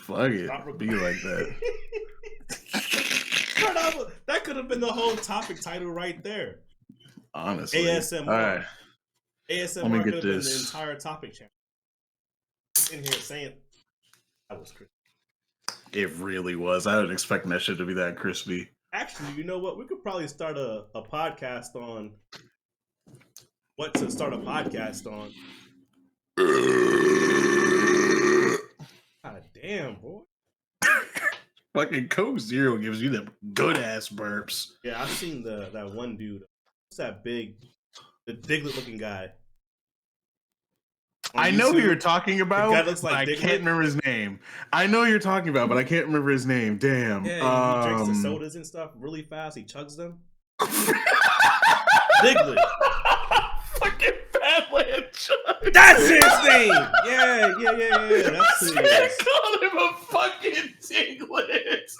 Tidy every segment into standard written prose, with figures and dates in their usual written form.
Fuck it. Be like that. That could have been the whole topic title right there. Honestly. ASMR. All right. ASMR could have been the entire topic channel. In here saying that was crispy. It really was. I didn't expect that shit to be that crispy. Actually, you know what? We could probably start a podcast on what to start a podcast on. God damn, boy. Fucking Coke Zero gives you them good ass burps. Yeah, I've seen that one dude. What's that big, the Diglett looking guy? I know who you're talking about. The guy looks like I Diglett. can't remember his name. I know who you're talking about, but I can't remember his name. Damn. Yeah, he drinks the sodas and stuff really fast. He chugs them. Diglett. Fucking Badland Chug. That's his name. Yeah. That's who he is. Called him a fucking Diglett.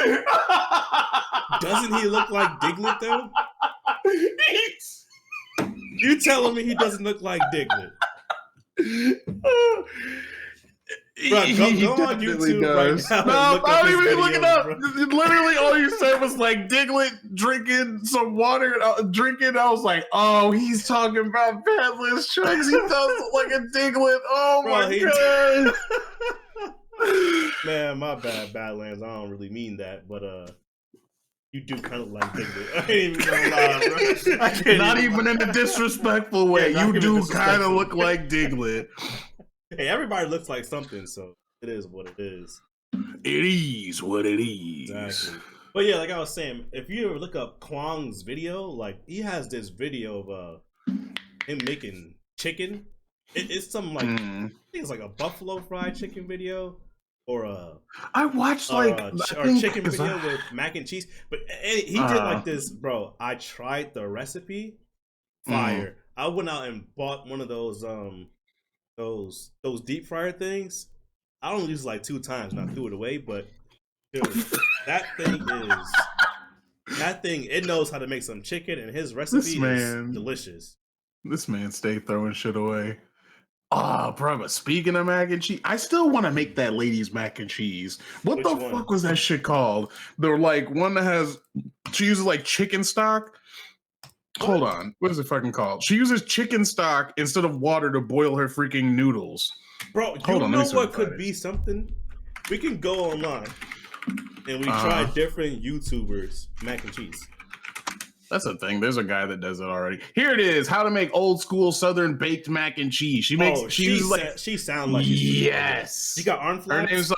Doesn't he look like Diglett though? You telling me he doesn't look like Diglett? Bro, go on YouTube does. right now. No, I don't even look it up. Bro. Literally, all you said was like Diglett drinking some water, drinking. I was like, oh, he's talking about Badlands Chugs. He does look like a Diglett. Oh bro, my god. Man, my bad, Badlands. I don't really mean that, but you do kind of like Diglett. I ain't even gonna lie, bro. Not even in a disrespectful way. Yeah, you do kind of look like Diglett. Hey, everybody looks like something, so it is what it is. It is what it is. Exactly. But yeah, like I was saying, if you ever look up Kwang's video, like he has this video of him making chicken. It's some like I think it's like a buffalo fried chicken video. Or I watched like a chicken video with mac and cheese, but he did like this, bro. I tried the recipe, fire. I went out and bought one of those deep fryer things. I only used like 2 times, and I threw it away. But dude, that thing it knows how to make some chicken, and his recipe is delicious. This man stayed throwing shit away. Oh, bro, but speaking of mac and cheese, I still want to make that lady's mac and cheese. What the fuck was that shit called? They're like one that has, she uses like chicken stock. Hold on. What is it fucking called? She uses chicken stock instead of water to boil her freaking noodles. Bro, you know what could be something? We can go online and we try different YouTubers mac and cheese. That's the thing. There's a guy that does it already. Here it is. How to make old school Southern baked mac and cheese. She makes. She sounds like yes. She got arm flaps. Her name's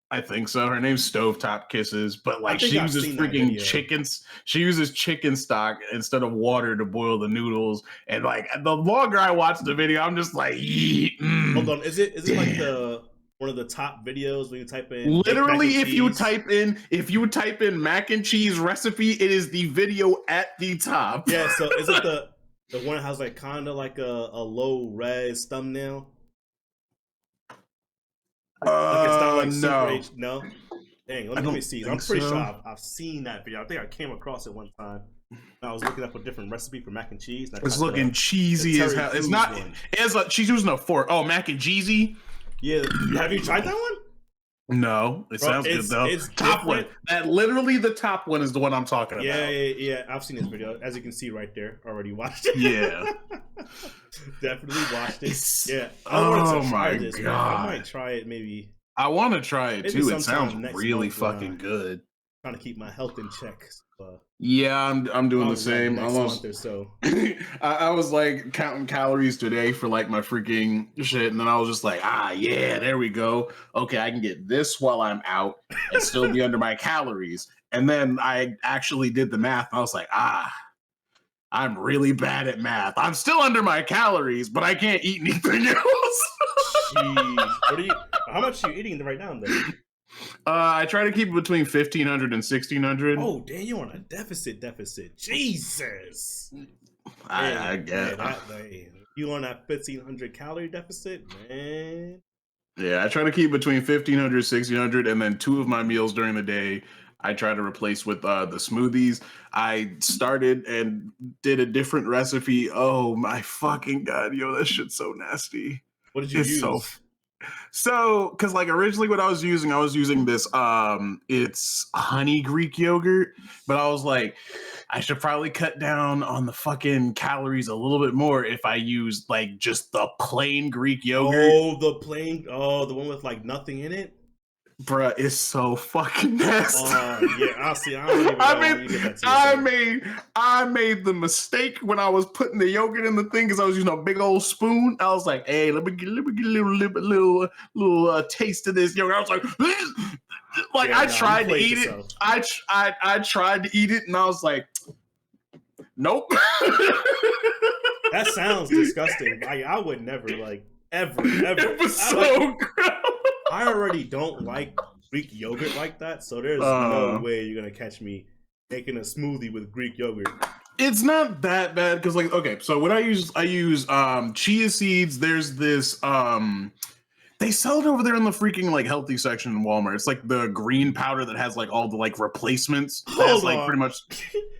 I think so. Her name's Stovetop Kisses, but like she uses freaking chickens. She uses chicken stock instead of water to boil the noodles. And like the longer I watch the video, I'm just like, hold on. Is it like one of the top videos when you type in literally if you type in mac and cheese recipe, it is the video at the top. Yeah, so is it the one that has like kind of like a low res thumbnail? Like it's not like super no. Dang, let me see. I'm pretty sure I've seen that video. I think I came across it one time. I was looking up a different recipe for mac and cheese. And it's looking cheesy as hell. It's not. She's using a fork. Oh, mac and cheesy. Yeah, have you tried that one? No, it sounds good though. It's top one. That literally the top one is the one I'm talking about. Yeah. I've seen this video, as you can see right there. Already watched it. Yeah, definitely watched it. Yeah. I try this, God. Man. I might try it. Maybe. I want to try it too. It sounds really fucking good. Trying to keep my health in check. Yeah, I'm doing the same. Almost. Or so. I was like counting calories today for like my freaking shit, and then I was just like, yeah, there we go. Okay, I can get this while I'm out and still be under my calories. And then I actually did the math. And I was like, I'm really bad at math. I'm still under my calories, but I can't eat anything else. Jeez, how much are you eating right now, though? I try to keep it between 1,500 and 1,600. Oh, damn, you're on a deficit. Jesus. I get it. You on that 1,500 calorie deficit, man? Yeah, I try to keep between 1,500 and 1,600, and then 2 of my meals during the day I try to replace with the smoothies. I started and did a different recipe. Oh, my fucking God. Yo, that shit's so nasty. What did you use? So, because like originally what I was using this it's honey Greek yogurt, but I was like, I should probably cut down on the fucking calories a little bit more if I use like just the plain Greek yogurt. Oh, the plain. Oh, the one with like nothing in it. Bruh, it's so fucking nasty. Yeah. Honestly, I don't even I know why you made, did that to I yourself. made, I made the mistake when I was putting the yogurt in the thing because I was using a big old spoon. I was like, "Hey, let me get a little taste of this yogurt." I was like, like Yeah, I nah, you tried to played eat it. yourself. I tried to eat it, and I was like, "Nope." That sounds disgusting. I would never like ever. It was I like. so gross. I already don't like Greek yogurt like that, so there's no Uh, way you're gonna catch me making a smoothie with Greek yogurt. It's not that bad because like okay, so what I use chia seeds. There's this they sell it over there in the freaking like healthy section in Walmart. It's like the green powder that has like all the like replacements. That has Hold like on. pretty much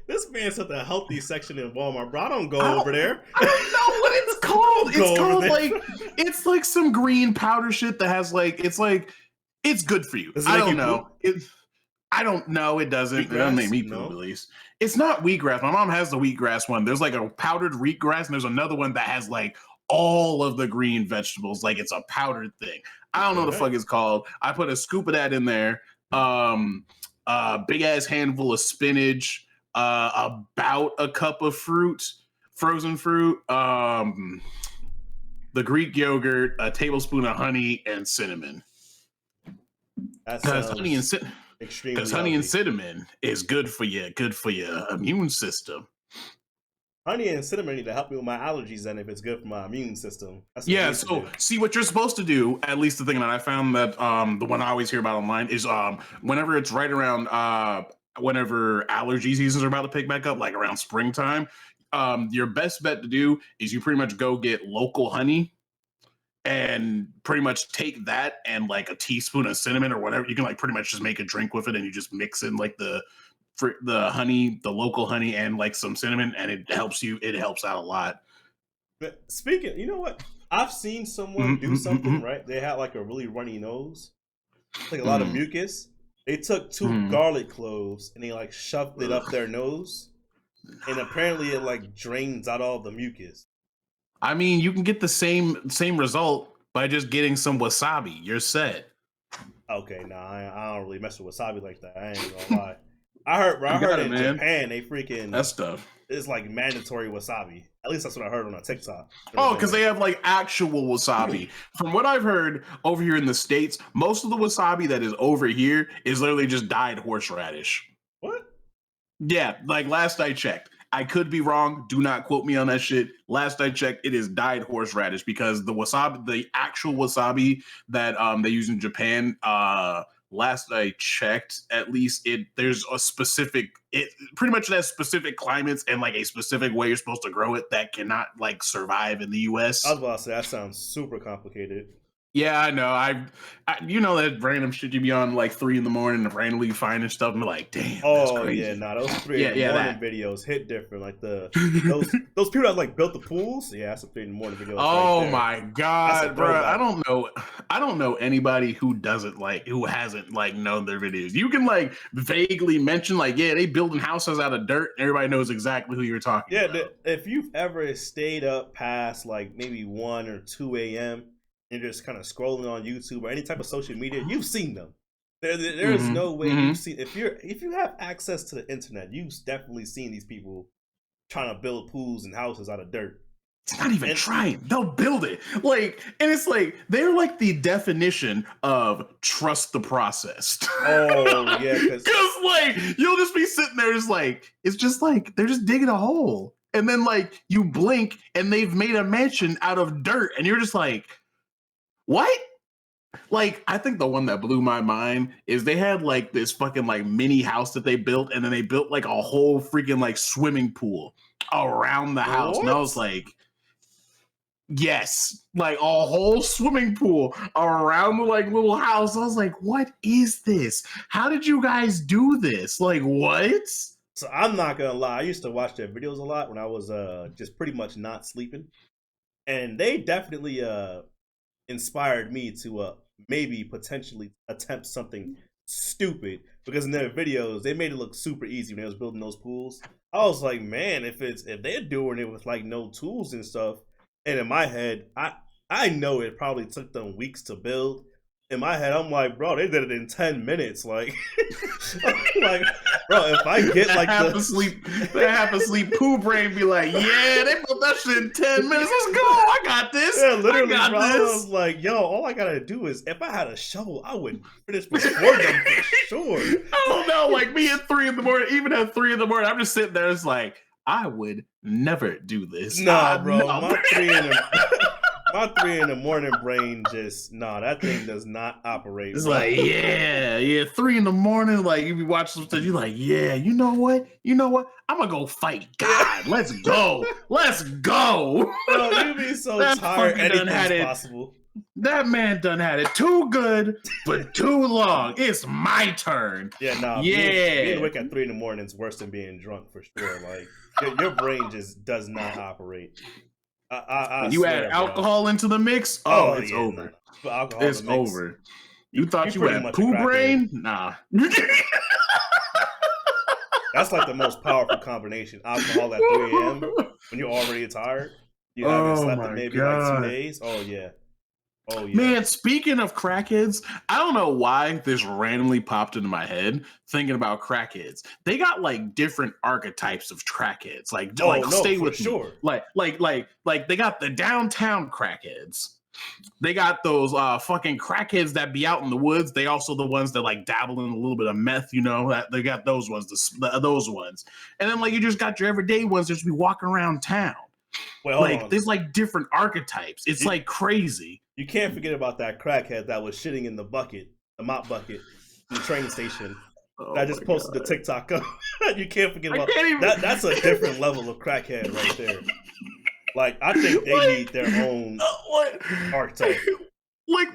This man said the healthy section in Walmart, bro. I don't go I over don't there. I don't know what it's called. Go It's over called there. like it's like some green powder shit that has like it's good for you. Does it I make don't you know. poop? I don't know. It doesn't. It doesn't make Wheatgrass? me poop at No. least. It's not wheatgrass. My mom has the wheatgrass one. There's like a powdered wheatgrass, and there's another one that has like all of the green vegetables. Like it's a powdered thing. I don't know The what the fuck heck? it's called. I put a scoop of that in there. Big ass handful of spinach. About a cup of fruit, frozen fruit. The Greek yogurt, a tablespoon of honey, and cinnamon. That Because honey and sounds cinnamon. Because extremely honey and healthy. cinnamon is good for your immune system. Honey and cinnamon need to help me with my allergies, and if it's good for my immune system, that's what it Yeah, needs to so do. see what you're supposed to do, at least the thing that I found that the one I always hear about online is whenever it's right around whenever allergy seasons are about to pick back up, like around springtime, your best bet to do is you pretty much go get local honey and pretty much take that and like a teaspoon of cinnamon or whatever. You can like pretty much just make a drink with it and you just mix in like the honey, the local honey, and like some cinnamon, and it helps you. It helps out a lot. But speaking, you know what? I've seen someone do something, Mm-hmm, right? They had like a really runny nose, like a lot of mm-hmm, mucus. They took two mm-hmm. garlic cloves and they like shoved it up Ugh. their nose, and apparently it like drains out all the mucus. I mean, you can get the same result by just getting some wasabi. You're set. Okay, nah, I don't really mess with wasabi like that. I ain't gonna lie. I heard, bro, I You heard got it, in man. Japan they freaking That stuff. it's like mandatory wasabi. At least that's what I heard on a TikTok. Oh, because they have like actual wasabi. From what I've heard over here in the States, most of the wasabi that is over here is literally just dyed horseradish. What? Yeah, like last I checked. I could be wrong. Do not quote me on that shit. Last I checked, it is dyed horseradish because the wasabi, the actual wasabi that they use in Japan, last I checked, at least there's a specific it pretty much has specific climates and like a specific way you're supposed to grow it that cannot like survive in the I was US. about to say that sounds super complicated. Yeah, I know. You know that random shit you be on like 3 in the morning and randomly finding stuff and be like, damn, that's Oh yeah, crazy. nah, those three in Yeah, the yeah, morning that. videos hit different. Like those people that like built the pools. Yeah, that's a 3 in the morning videos right Oh there. my That's a god, bro! throwback. I don't know anybody who doesn't like who hasn't like known their videos. You can like vaguely mention like, yeah, they building houses out of dirt. And everybody knows exactly who you're talking Yeah, about. if you've ever stayed up past like maybe 1 or 2 a.m. and just kind of scrolling on YouTube or any type of social media, you've seen them. There's Mm-hmm. no way Mm-hmm. you've seen if you have access to the internet, you've definitely seen these people trying to build pools and houses out of dirt. It's not even And trying. They'll build it. Like, and it's like they're like the definition of trust the process. oh yeah, because Cause like you'll just be sitting there, just like it's just like they're just digging a hole, and then like you blink, and they've made a mansion out of dirt, and you're just like, what? Like, I think the one that blew my mind is they had like this fucking like mini house that they built, and then they built like a whole freaking like swimming pool around the house, and I was what? like, yes, like a whole swimming pool around the like little house. I was like, what is this? How did you guys do this? Like, what? So I'm not gonna lie, I used to watch their videos a lot when I was just pretty much not sleeping, and they definitely inspired me to maybe potentially attempt something stupid, because in their videos they made it look super easy when they was building those pools. I was like, man, if they're doing it with like no tools and stuff, and in my head, I know it probably took them weeks to build. In my head, I'm like, bro, they did it in 10 minutes. Like, like, bro, if I get like that half asleep poo brain be like, yeah, they built that shit in 10 minutes. Let's go. I got this. Yeah, literally, I got bro, this. I was like, yo, all I gotta do is, if I had a shovel, I would finish before them for sure. I don't know, like me at 3 a.m, even at 3 a.m, I'm just sitting there. It's like, I would never do this. Nah, bro, my 3 in the morning brain just that thing does not operate. It's like, yeah, 3 a.m, like you be watching something, you're like, yeah, you know what? I'm gonna go fight God. Let's go. Bro, you be so tired. Anything's possible. That man done had it too good for too long. It's my turn. Yeah, being awake at 3 a.m. is worse than being drunk for sure. Like your brain just does not operate. You add alcohol into the mix. Oh, it's over. No. It's over. You thought you had poo brain? Nah. That's like the most powerful combination. Alcohol at 3 a.m. when you're already tired. You haven't slept in maybe like 2 days. Oh yeah. Man, speaking of crackheads, I don't know why this randomly popped into my head thinking about crackheads. They got like different archetypes of crackheads. Stay with sure. me. Like they got the downtown crackheads. They got those fucking crackheads that be out in the woods. They also the ones that like dabble in a little bit of meth, that they got those ones, those ones. And then like you just got your everyday ones that just be walking around town. Well, like there's like different archetypes. It's like crazy. You can't forget about that crackhead that was shitting in the mop bucket, in the train station. I just posted the TikTok up. You can't forget about that. That's a different level of crackhead right there. Like, I think they need their own archetype. Like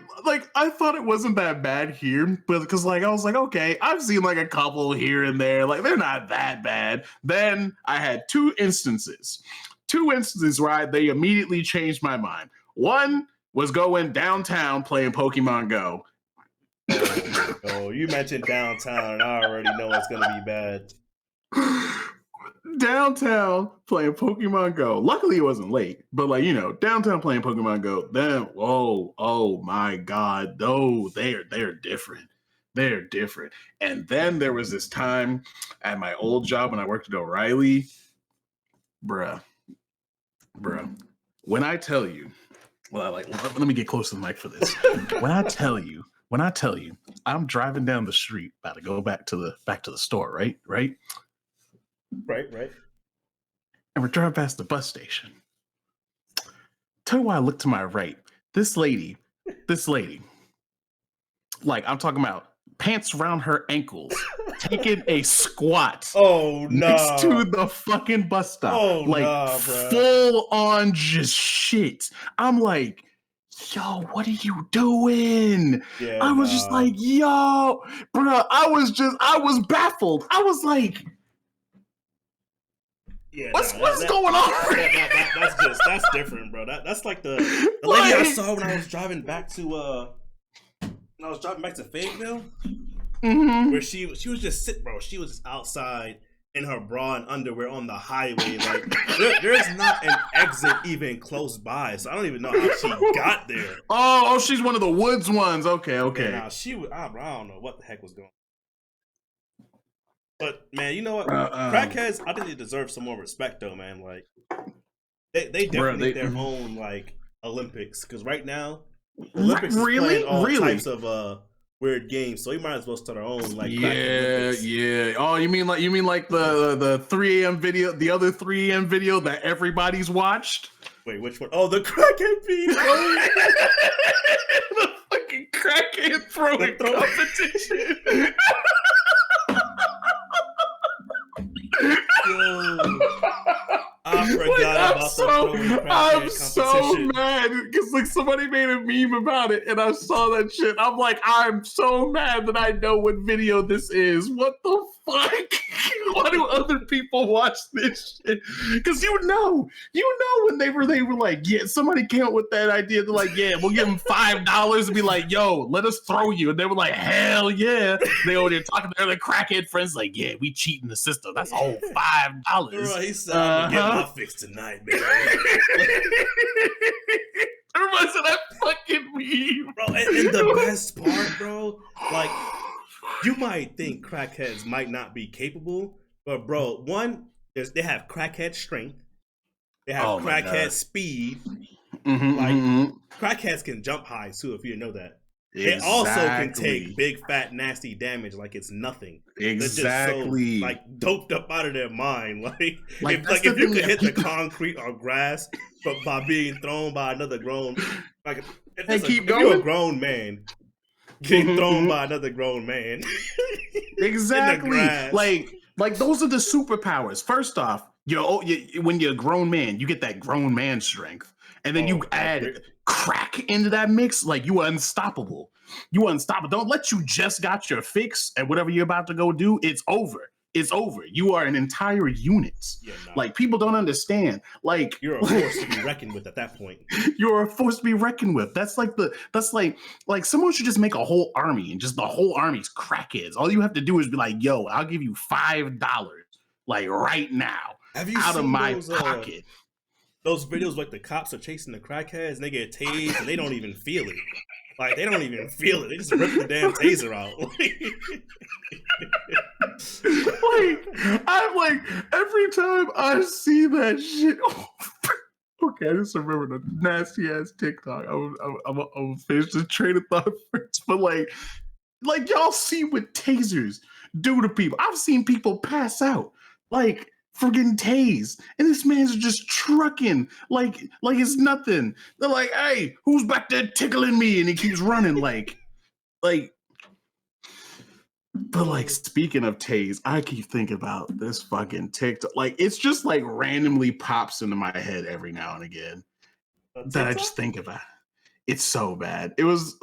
I thought it wasn't that bad here, but because like I was like, okay, I've seen like a couple here and there, like they're not that bad. Then I had two instances where they immediately changed my mind. One was going downtown playing Pokemon Go. Oh, you mentioned downtown, and I already know it's gonna be bad. Downtown playing Pokemon Go. Luckily, it wasn't late, but like downtown playing Pokemon Go. Then, oh my God, they're different. They're different. And then there was this time at my old job when I worked at O'Reilly, bruh. When I tell you. Well, let me get close to the mic for this. When I tell you, I'm driving down the street, about to go back to the store, right? Right. And we're driving past the bus station. Tell you why I look to my right. This lady, like I'm talking about pants around her ankles, taking a squat. Next to the fucking bus stop. Full on just shit. I'm like, yo, what are you doing? Yeah, I was just like, yo, bro. I was baffled. I was like, what's going on? That's different, bro. That's like the lady I saw when I was driving back to Fayetteville, where she was just sitting, bro. She was outside in her bra and underwear on the highway. Like there's not an exit even close by, so I don't even know how she got there. Oh, she's one of the woods ones. Okay. Yeah, nah, she was. I don't know what the heck was going on. But man, you know what? Crackheads, I think they deserve some more respect, though, man. Like they definitely need their own like Olympics, because right now Olympics is playing all types of weird games, so we might as well start our own like Olympics. Yeah. Oh, you mean like the 3 a.m. video, the other 3 a.m. video that everybody's watched? Wait, which one? Oh, the crackhead beat. The fucking crackhead throwing competition. I forgot about the throwing crackhead I'm so mad because like somebody made a meme about it and I saw that shit. I'm like, I'm so mad that I know what video this is. What the fuck? Why do other people watch this shit? Because you know when they were like, yeah, somebody came up with that idea. They're like, yeah, we'll give them $5 and be like, yo, let us throw you. And they were like, hell yeah. They over there talking to their crackhead friends, like, yeah, we cheating the system. That's a whole $5. Bro, he said, I'm gonna get my fix tonight, man. Everybody said that fucking meme. Bro, and the best part, bro, like, you might think crackheads might not be capable, but bro, one, they have crackhead strength, they have crackhead speed. Crackheads can jump high too, if you didn't know that. Exactly. They also can take big, fat, nasty damage like it's nothing. Exactly. They're just so, doped up out of their mind. If you could hit the concrete or grass by being thrown by another grown, if you're a grown man getting thrown by another grown man. Exactly. Like those are the superpowers. First off, when you're a grown man, you get that grown man strength. And then you add crack into that mix, like you are unstoppable. Don't let you just got your fix and whatever you're about to go do, it's over. It's over. You are an entire unit. Yeah, like people don't understand. Like you're a force to be reckoned with at that point. You're a force to be reckoned with. That's like someone should just make a whole army and just the whole army's crackheads. All you have to do is be like, yo, I'll give you $5 like right now out of my pocket. Those videos like the cops are chasing the crackheads and they get tased and they don't even feel it. Like they don't even feel it. They just rip the damn taser out. I'm like every time I see that shit. Okay, I just remember the nasty ass TikTok. I'm gonna finish the train of thought first, but like y'all see what tasers do to people. I've seen people pass out like for getting tased, and this man's just trucking like it's nothing. They're like, "Hey, who's back there tickling me?" And he keeps running like. But like speaking of tase, I keep thinking about this fucking TikTok. Like it's just like randomly pops into my head every now and again that I just think about. It's so bad. It was,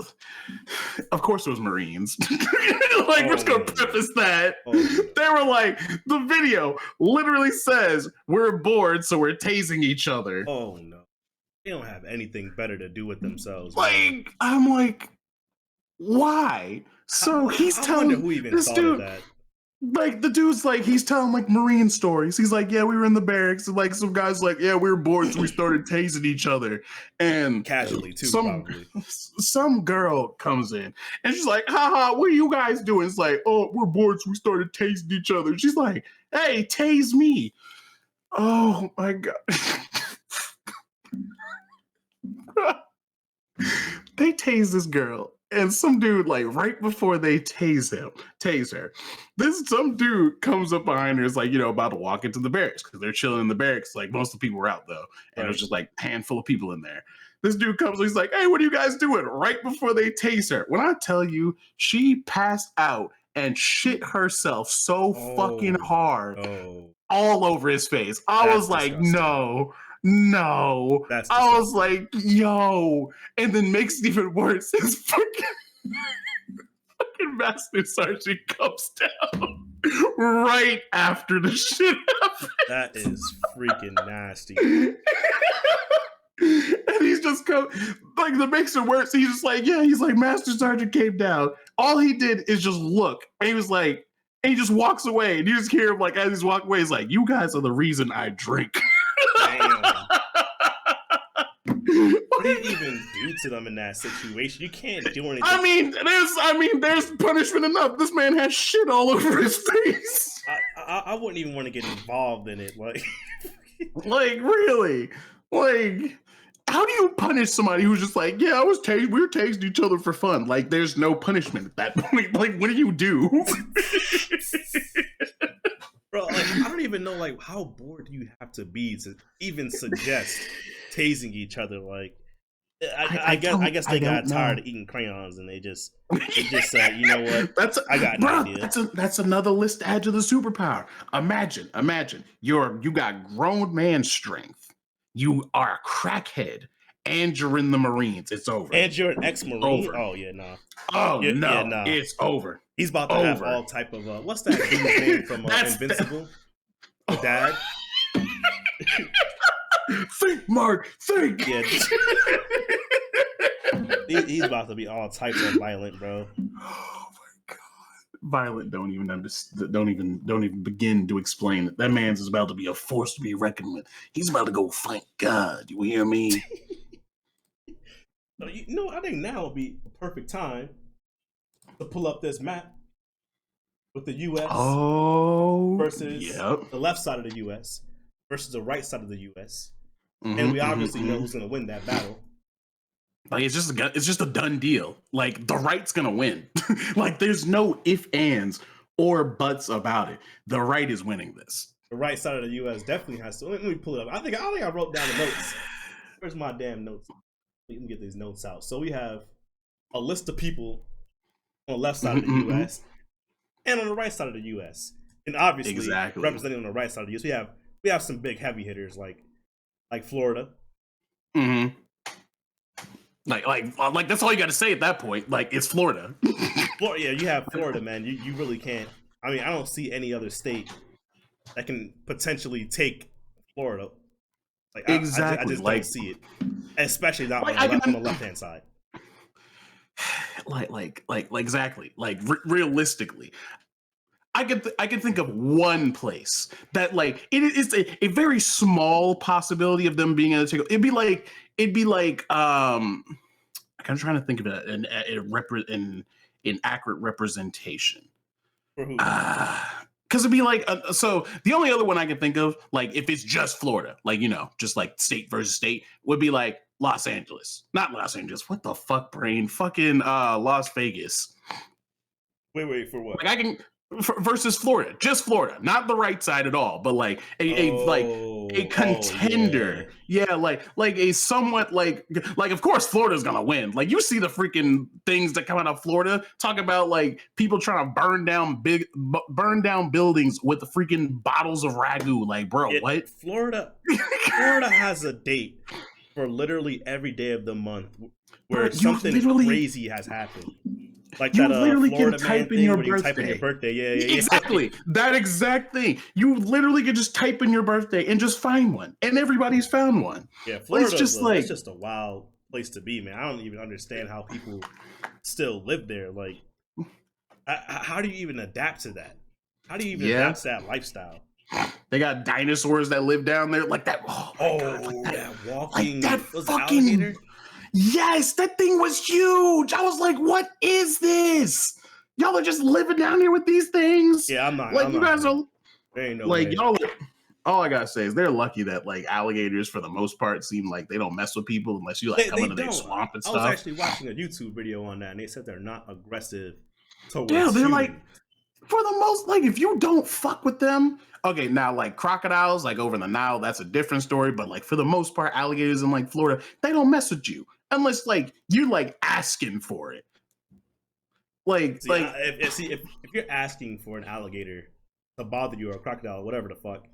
of course, it was Marines. We're just gonna preface that. They were like, the video literally says we're bored, so we're tasing each other. Oh no, they don't have anything better to do with themselves. Like, I'm like, why? So he's telling who even this dude that. Like the dude's like he's telling like Marine stories. He's like, yeah, we were in the barracks, and like some guys like, yeah, we were bored, so we started tasing each other, and casually too. Probably some girl comes in and she's like, haha, what are you guys doing? It's like, oh, we're bored, so we started tasing each other. She's like, hey, tase me. Oh my god. They tase this girl. And some dude, like right before they tase her, some dude comes up behind her, is like, about to walk into the barracks because they're chilling in the barracks. Like most of the people were out though, and it was just like a handful of people in there. This dude comes, he's like, hey, what are you guys doing? Right before they tase her. When I tell you, she passed out and shit herself so fucking hard all over his face. I was like, disgusting. No, I was like, yo, and then makes it even worse. His fucking master sergeant comes down right after the shit happens. That is freaking nasty. And he's just like, that makes it worse. He's just like, yeah, he's like, Master Sergeant came down. All he did is just look, and he was like, and he just walks away, and you just hear him like as he's walking away, he's like, you guys are the reason I drink. Damn. What do you even do to them in that situation? You can't do anything. I mean, there's punishment enough. This man has shit all over his face. I wouldn't even want to get involved in it. Like really? Like, how do you punish somebody who's just like, yeah, we were tasing each other for fun? Like, there's no punishment at that point. Like, what do you do? Bro, like, I don't even know, like, how bored do you have to be to even suggest tasing each other? Like, I guess they got tired of eating crayons and they just said, you know what? I got an idea. That's another list to add to the superpower. Imagine, you got grown man strength. You are a crackhead, and you're in the Marines, it's over. And you're an ex-Marine? Over. Oh, yeah, nah. Oh, no. Yeah, nah. It's over. He's about to have all type of... what's that dude's name from Invincible? The dad? Think, Mark. Think. Yeah. He's about to be all types of violent, bro. Oh my god, violent! Don't even begin to explain it. That man's is about to be a force to be reckoned with. He's about to go fight God. You hear me? I think now would be a perfect time to pull up this map with the U.S. versus the left side of the U.S. versus the right side of the U.S. And we obviously know who's going to win that battle. Like it's just a done deal. Like the right's gonna win. Like there's no ifs, ands, or buts about it. The right is winning this. The right side of the U.S. definitely has to. Let me pull it up. I think I wrote down the notes. Where's my damn notes? Let me get these notes out. So we have a list of people on the left side of the U.S. and on the right side of the U.S. And obviously representing on the right side of the U.S. we have some big heavy hitters like Florida. Mm-hmm. Like that's all you got to say at that point. Like it's Florida. Yeah, you have Florida, man. You really can't. I mean, I don't see any other state that can potentially take Florida. Like exactly, I just don't see it, especially not on the left hand side. Like exactly. Like realistically, I could think of one place that like it is a very small possibility of them being able to take. It'd be like I'm trying to think of it in accurate representation. Because it'd be like so the only other one I can think of, like if it's just Florida, like just like state versus state, would be like Los Angeles. Not Los Angeles. What the fuck, brain? Fucking Las Vegas. Wait, for what? Like I can versus Florida, just Florida, not the right side at all, but like a contender. Yeah, like a somewhat like of course Florida's gonna win. Like you see the freaking things that come out of Florida talk about like people trying to burn down buildings with the freaking bottles of ragu. Like, bro, what? Florida has a date for literally every day of the month where something crazy has happened. Like you that literally Florida can type in your birthday. Yeah. Exactly. That exact thing. You literally could just type in your birthday and just find one. And everybody's found one. Yeah, Florida it's just a wild place to be, man. I don't even understand how people still live there. Like, how do you even adapt to that? How do you even adapt to that lifestyle? They got dinosaurs that live down there like that. Oh, God, that walking like that fucking alligator. Yes, that thing was huge. I was like, what is this? Y'all are just living down here with these things. Yeah, I'm not. Like, you guys are. There ain't no like, way. y'all. All I gotta say is they're lucky that, like, alligators, for the most part, seem like they don't mess with people unless you, like, come into their swamp and stuff. I was actually watching a YouTube video on that, and they said they're not aggressive towards they're humans. like, for the most, like, if you don't fuck with them, okay, now, like, crocodiles, like, over in the Nile, that's a different story, but, like, for the most part, alligators in, like, Florida, they don't mess with you. Unless, like, you like asking for it. Like, if you're asking for an alligator to bother you or a crocodile or whatever the fuck,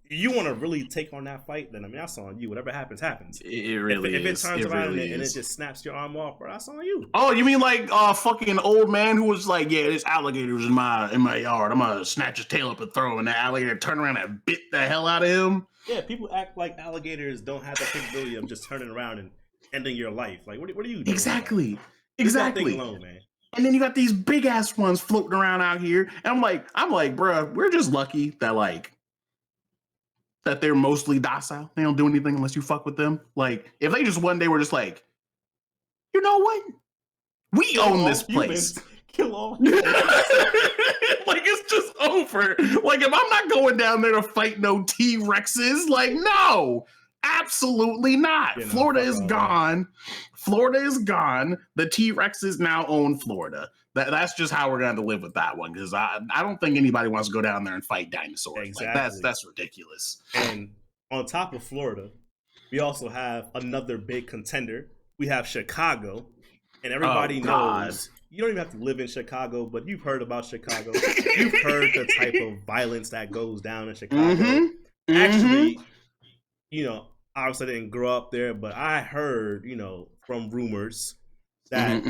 you want to really take on that fight, then I mean that's on you. Whatever happens, happens. It really is. If it turns around and it just snaps your arm off, bro, that's on you. Oh, you mean like fucking old man who was like, yeah, this alligator's in my yard. I'm gonna snatch his tail up and throw him, and the alligator turn around and bit the hell out of him. Yeah, people act like alligators don't have the capability of just turning around and ending your life. Like, what are you doing? Exactly. Leave that thing alone, man. And then you got these big ass ones floating around out here, and I'm like, bro, we're just lucky that they're mostly docile. They don't do anything unless you fuck with them. Like, if they just one day were just like, you know what? We own this place. Kill all. Like, it's just over. Like, if I'm not going down there to fight no T-Rexes, like, no. Absolutely not. Florida is gone. Florida is gone. The T-Rexes now own Florida. That's just how we're going to live with that one, because I don't think anybody wants to go down there and fight dinosaurs. Exactly. Like, that's ridiculous. And on top of Florida, we also have another big contender. We have Chicago, and everybody knows. You don't even have to live in Chicago, but you've heard about Chicago. You've heard the type of violence that goes down in Chicago. Actually, obviously I didn't grow up there, but I heard, from rumors that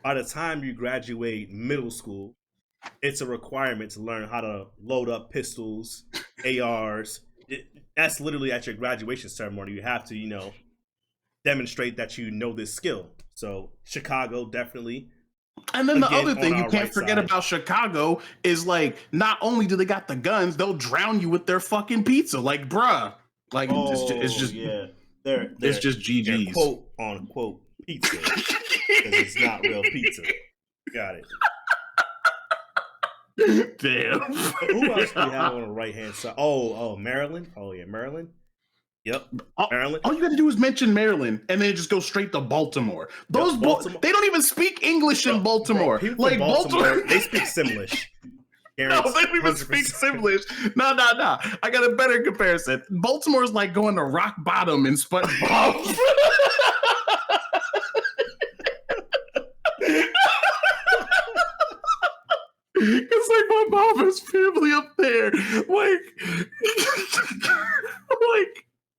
by the time you graduate middle school, it's a requirement to learn how to load up pistols, ARs. That's literally at your graduation ceremony. You have to, demonstrate that you know this skill. So Chicago definitely. And then the Again, other thing on you our can't right forget side. about Chicago is like, not only do they got the guns, they'll drown you with their fucking pizza. Like, bruh, like it's just yeah, it's just they're GG's. quote unquote pizza because it's not real pizza. Got it. Damn. Who else do we have on the right hand side? Oh, Maryland. Oh yeah, Maryland. Yep, Maryland. All you got to do is mention Maryland, and then just go straight to Baltimore. Those Baltimore. They don't even speak English in Baltimore. Bro, like Baltimore, they speak Simlish. No, they don't even speak Simlish. No. I got a better comparison. Baltimore's like going to rock bottom in SpongeBob. It's like my mom has family up there.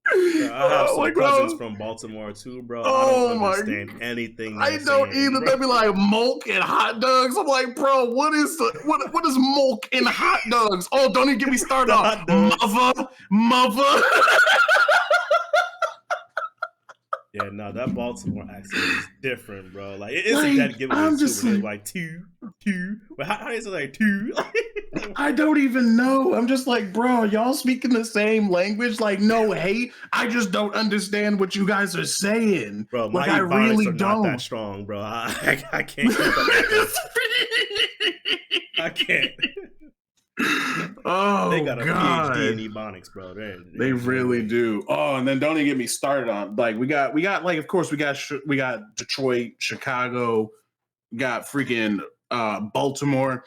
I have some cousins from Baltimore too, bro. I don't understand anything. I don't either. They'd be like milk and hot dogs. I'm like, bro, what is milk and hot dogs? Oh, don't even get me started on mother. Yeah, no, that Baltimore accent is different, bro. Like it isn't that given. I'm just like two. But how is it like two? I don't even know. I'm just like, bro, y'all speaking the same language? Like, no hate. I just don't understand what you guys are saying. Bro, like, my I really don't. Not that strong, bro. I can't keep up with this. I can't. Oh, they got a God. PhD in ebonics, bro. They really do. Oh, and then don't even get me started on like we got like, of course we got Detroit, Chicago, got freaking Baltimore.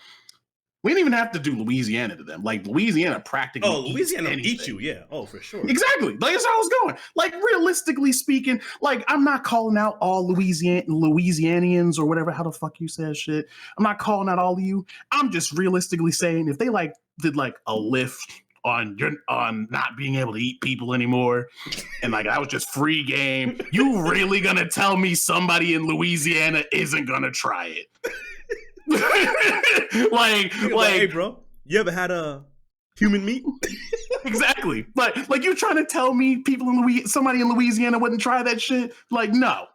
We didn't even have to do Louisiana to them. Like Louisiana practically. Oh, Louisiana eats you, yeah. Oh, for sure. Exactly. Like that's how I was going. Like realistically speaking, like I'm not calling out all Louisianians or whatever. How the fuck you say shit? I'm not calling out all of you. I'm just realistically saying if they like did like a lift on not being able to eat people anymore, and like that was just free game. You really gonna tell me somebody in Louisiana isn't gonna try it? like, hey, bro, you ever had a human meat? Exactly. Like you trying to tell me somebody in Louisiana wouldn't try that shit? Like, no,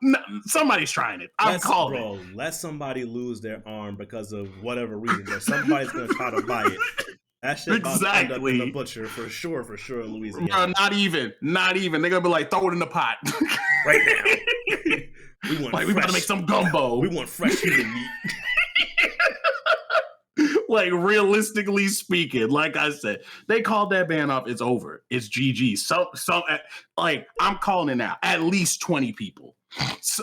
somebody's trying it. I'm calling it. Let somebody lose their arm because of whatever reason, but somebody's gonna try to buy it. That shit exactly. End up in the butcher for sure in Louisiana. Bro, not even. They're gonna be like, throw it in the pot right now. We gotta make some gumbo. We want fresh human meat. Like realistically speaking, like I said, they called that ban off. It's over. It's GG. So like I'm calling it now. At least 20 people. It's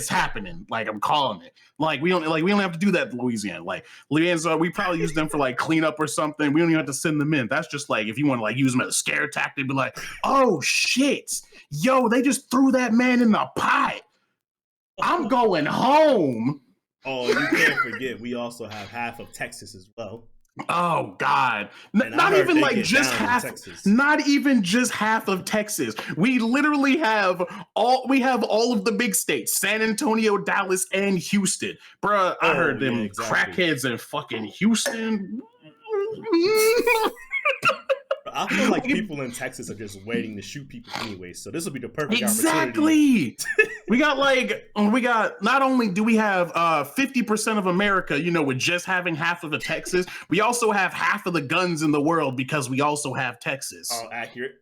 happening. Like I'm calling it. Like we don't have to do that in Louisiana. Like Louisiana, we probably use them for like cleanup or something. We don't even have to send them in. That's just like if you want to like use them as a scare tactic, be like, oh shit, yo, they just threw that man in the pot. I'm going home. Oh, you can't forget, we also have half of Texas as well. Oh God! Not even like just half. Not even just half of Texas. We literally have all. We have all of the big states: San Antonio, Dallas, and Houston. Bruh, I heard them crackheads in fucking Houston. I feel like people in Texas are just waiting to shoot people anyway, so this will be the perfect opportunity. we got not only do we have 50% of America, with just having half of the Texas, we also have half of the guns in the world because we also have Texas. Oh, accurate.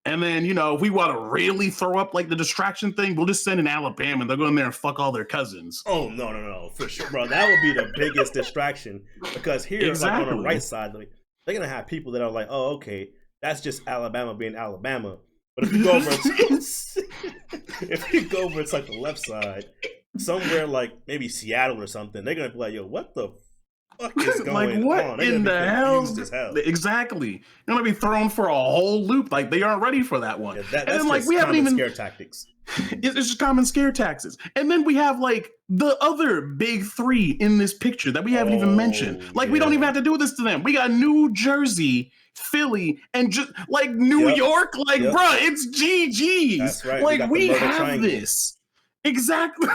And then, if we want to really throw up like the distraction thing, we'll just send in Alabama and they'll go in there and fuck all their cousins. Oh, no, for sure, bro. That would be the biggest distraction because here, like on the right side, like, they're going to have people that are like, oh, okay, that's just Alabama being Alabama. But if you go over to like the left side, somewhere like maybe Seattle or something, they're going to be like, yo, what the fuck is going what on? In the hell? Exactly. They're going to be thrown for a whole loop. Like they aren't ready for that one. Yeah, and then like we haven't even scare tactics. It's just common scare taxes. And then we have like the other big three in this picture that we haven't even mentioned. Like, we don't even have to do this to them. We got New Jersey, Philly, and just like New York. Like, bruh, it's GG's. That's right. Like, we have triangle. this. Exactly.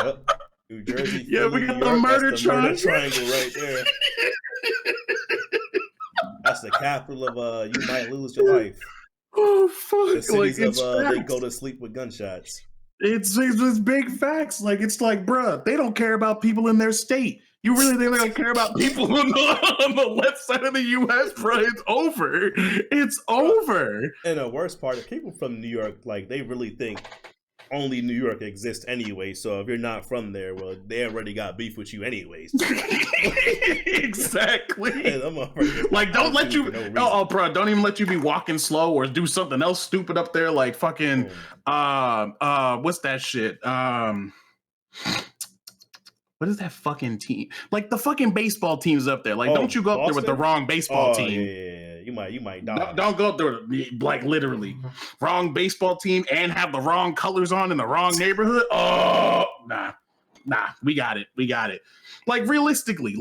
Yep. New Jersey, yeah, Philly, we got New the York, murder that's the murder triangle. triangle right there. That's the capital of you might lose your life. Oh fuck! The cities like, they go to sleep with gunshots. It's big facts. Like, it's like, bruh, they don't care about people in their state. You really think they don't care about people on the left side of the U.S., bro? It's over. It's over. And the worst part is people from New York, like, they really think only New York exists anyway. So if you're not from there, well, they already got beef with you anyways. Exactly. Like, don't let you. Bro, don't even let you be walking slow or do something else stupid up there, like fucking. What's that shit? What is that fucking team? Like, the fucking baseball team's up there. Like, don't you go up there with the wrong baseball team. Yeah. You might die. Don't go up there, like, literally. Wrong baseball team and have the wrong colors on in the wrong neighborhood. Oh, nah. We got it. Like, realistically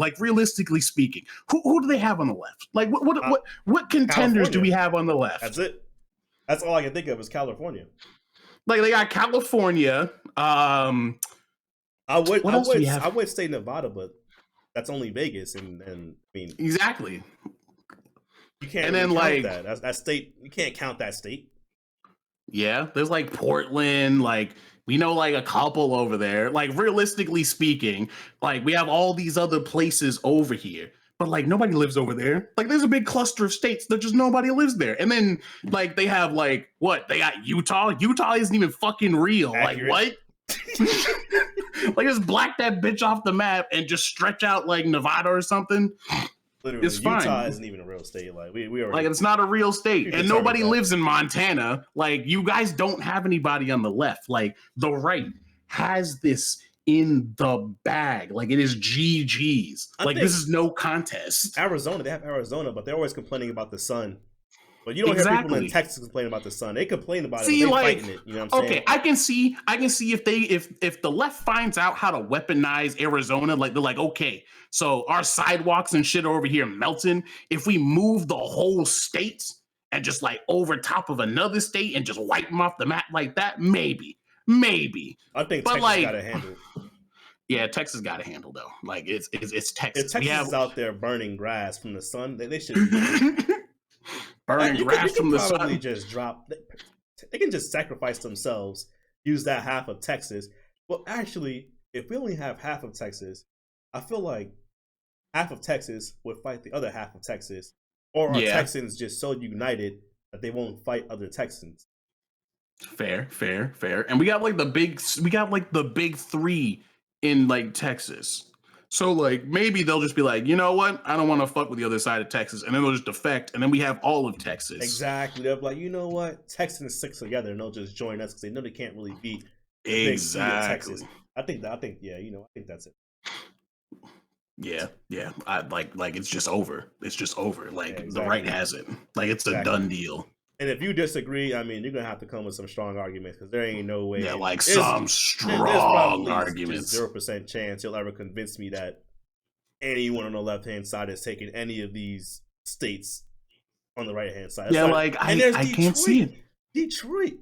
speaking, who do they have on the left? Like, what contenders do we have on the left? That's it. That's all I can think of is California. Like, they got California. I would say Nevada, but that's only Vegas, and I mean, exactly. You can't really count that. That state. You can't count that state. Yeah, there's like Portland, like we know like a couple over there. Like, realistically speaking, like we have all these other places over here, but like nobody lives over there. Like, there's a big cluster of states that just nobody lives there. And then like they have like what? They got Utah. Utah isn't even fucking real. Accurate. Like, what? Like, just black that bitch off the map and just stretch out like Nevada or something. Literally, it's fine. Utah isn't even a real state. Like, we already, like, it's not a real state, and nobody lives in Montana. Like, you guys don't have anybody on the left. Like, the right has this in the bag. Like, it is GG's. Like, this is no contest. Arizona, they have Arizona, but they're always complaining about the sun. But you don't hear people in Texas complaining about the sun. They complain about it, but they fighting it. You know what I'm saying? Okay, I can see if the left finds out how to weaponize Arizona, like, they're like, okay, so our sidewalks and shit are over here melting. If we move the whole state and just like over top of another state and just wipe them off the map like that, maybe. I think Texas got it handled. Yeah, Texas got it handled though. Like, it's Texas. If Texas is out there burning grass from the sun, they should be burning grass from the sun. Just drop. They can just sacrifice themselves. Use that half of Texas. Well, actually, if we only have half of Texas, I feel like half of Texas would fight the other half of Texas, or are Texans just so united that they won't fight other Texans? Fair. And we got like the big three in like Texas. So like maybe they'll just be like, you know what? I don't want to fuck with the other side of Texas, and then they'll just defect, and then we have all of Texas. Exactly. They're like, you know what? Texans stick together, and they'll just join us because they know they can't really beat exactly. Texas. I think that's it. Yeah. I like it's just over. Like, the right has it. Like, it's a done deal. And if you disagree, I mean, you're gonna have to come with some strong arguments, because there ain't no way. Yeah, like some strong arguments. 0% chance you'll ever convince me that anyone on the left hand side is taking any of these states on the right hand side. Yeah, like I can't see it. Detroit.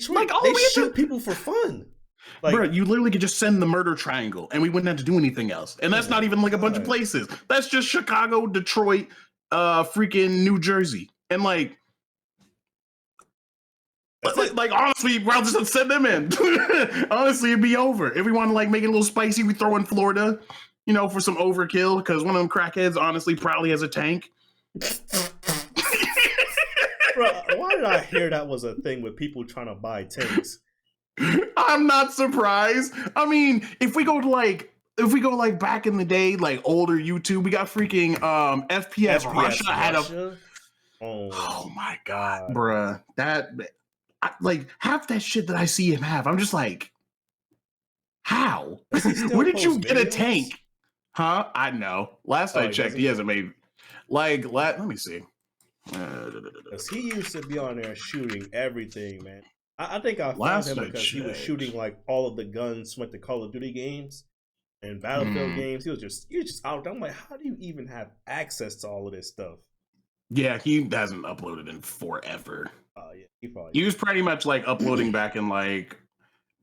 Like, they shoot people for fun. Like, bro, you literally could just send the murder triangle, and we wouldn't have to do anything else. And that's not even like a bunch of places. That's just Chicago, Detroit, freaking New Jersey, and like honestly, bro, just send them in. Honestly, it'd be over. If we want to like make it a little spicy, we throw in Florida, you know, for some overkill, because one of them crackheads honestly probably has a tank. Bro, why did I hear that was a thing with people trying to buy tanks? I'm not surprised. I mean, if we go back in the day, like older YouTube, we got freaking FPS Russia had a. Oh my god, bruh. Like half that shit that I see him have, I'm just like, how? Where did you get a tank? Huh? I know. Last I checked, he hasn't made. Like, let me see. Because he used to be on there shooting everything, man. I think I found Last him I because he was checked. shooting like all of the guns from like the Call of Duty games and Battlefield games. He was just out there. I'm like, how do you even have access to all of this stuff? Yeah, he hasn't uploaded in forever. Yeah, He was pretty much like uploading back in like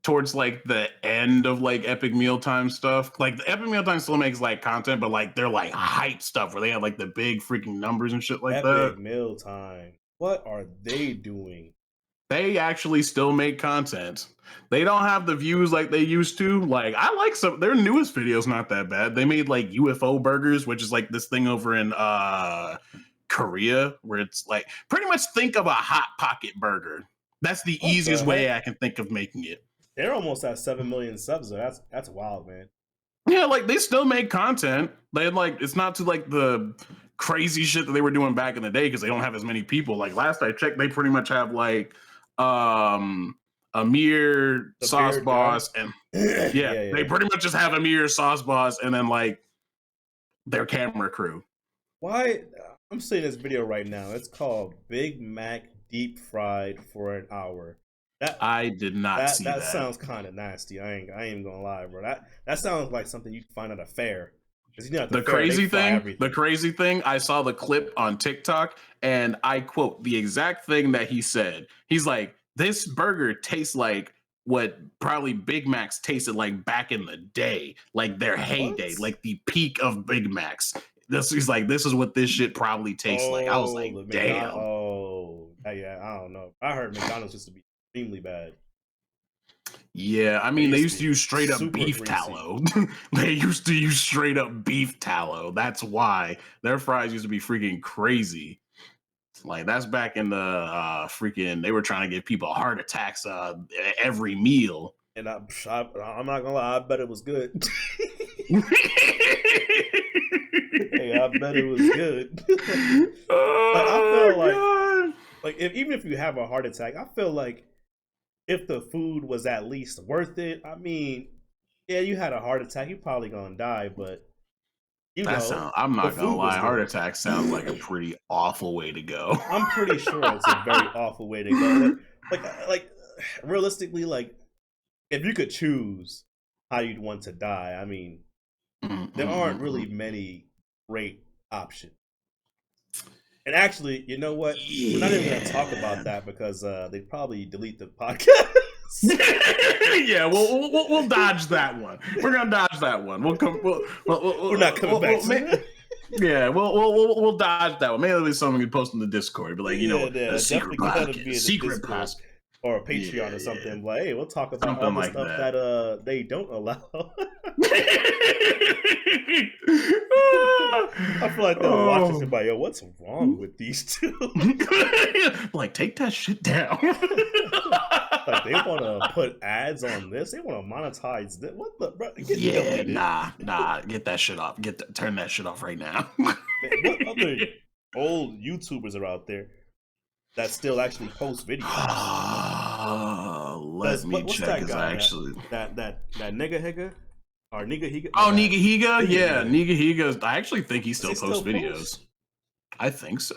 towards like the end of like Epic Mealtime stuff. Like the Epic Mealtime still makes like content, but like they're like hype stuff where they have like the big freaking numbers and shit like that. Epic Mealtime. What are they doing? They actually still make content. They don't have the views like they used to. Like I like some their newest videos not that bad. They made like UFO burgers, which is like this thing over in Korea where it's like pretty much think of a hot pocket burger. That's the What the easiest way heck? I can think of making it. They're almost at 7 million subs. So that's wild, man. Yeah, like they still make content. They like it's not to like the crazy shit that they were doing back in the day because they don't have as many people. Like last I checked, they pretty much have like Amir, The Sauce beard guy. Boss, and yeah, they pretty much just have Amir, Sauce Boss, and then like their camera crew. Why? I'm seeing this video right now. It's called Big Mac Deep Fried for an Hour. I did not see that. That sounds kind of nasty. I ain't gonna lie, bro. That sounds like something you find at a fair. The crazy thing, I saw the clip on TikTok and I quote the exact thing that he said. He's like, this burger tastes like what probably Big Macs tasted like back in the day, like their heyday, like the peak of Big Macs. He's like, this is what this shit probably tastes like. I was like, damn. Yeah, I don't know. I heard McDonald's used to be extremely bad. Yeah, I mean, they used to use straight up beef tallow. They used to use straight up beef tallow. That's why their fries used to be freaking crazy. Like that's back in the freaking. They were trying to give people heart attacks every meal. And I'm not gonna lie, I bet it was good. Hey, I bet it was good. I feel like even if you have a heart attack, I feel like if the food was at least worth it, I mean, yeah, you had a heart attack, you're probably gonna die, but I'm not gonna lie, heart attack sounds like a pretty awful way to go. I'm pretty sure it's a very awful way to go. Like realistically, like if you could choose how you'd want to die, I mean, there aren't really many great options. And actually, you know what? We're not even going to talk about that because they'd probably delete the podcast. Yeah, we'll dodge that one. We're gonna dodge that one. We're not coming back. Yeah, we'll dodge that one. Maybe there'll be something we post in the Discord, but like a secret podcast, or a Patreon or something. Like, hey, we'll talk about all the like stuff that they don't allow. I feel like they'll watch this and be like, yo, what's wrong with these two? Like, take that shit down. Like, they want to put ads on this. They want to monetize this. What the? Bro, nah. Get that shit off. Turn that shit off right now. Man, what other old YouTubers are out there that still actually post videos? Let me check. That guy, that nigga Higa. Or Nigga Higa. Oh, Nigga Higa? Yeah, Nigga Higa. I actually think he still posts videos. I think so.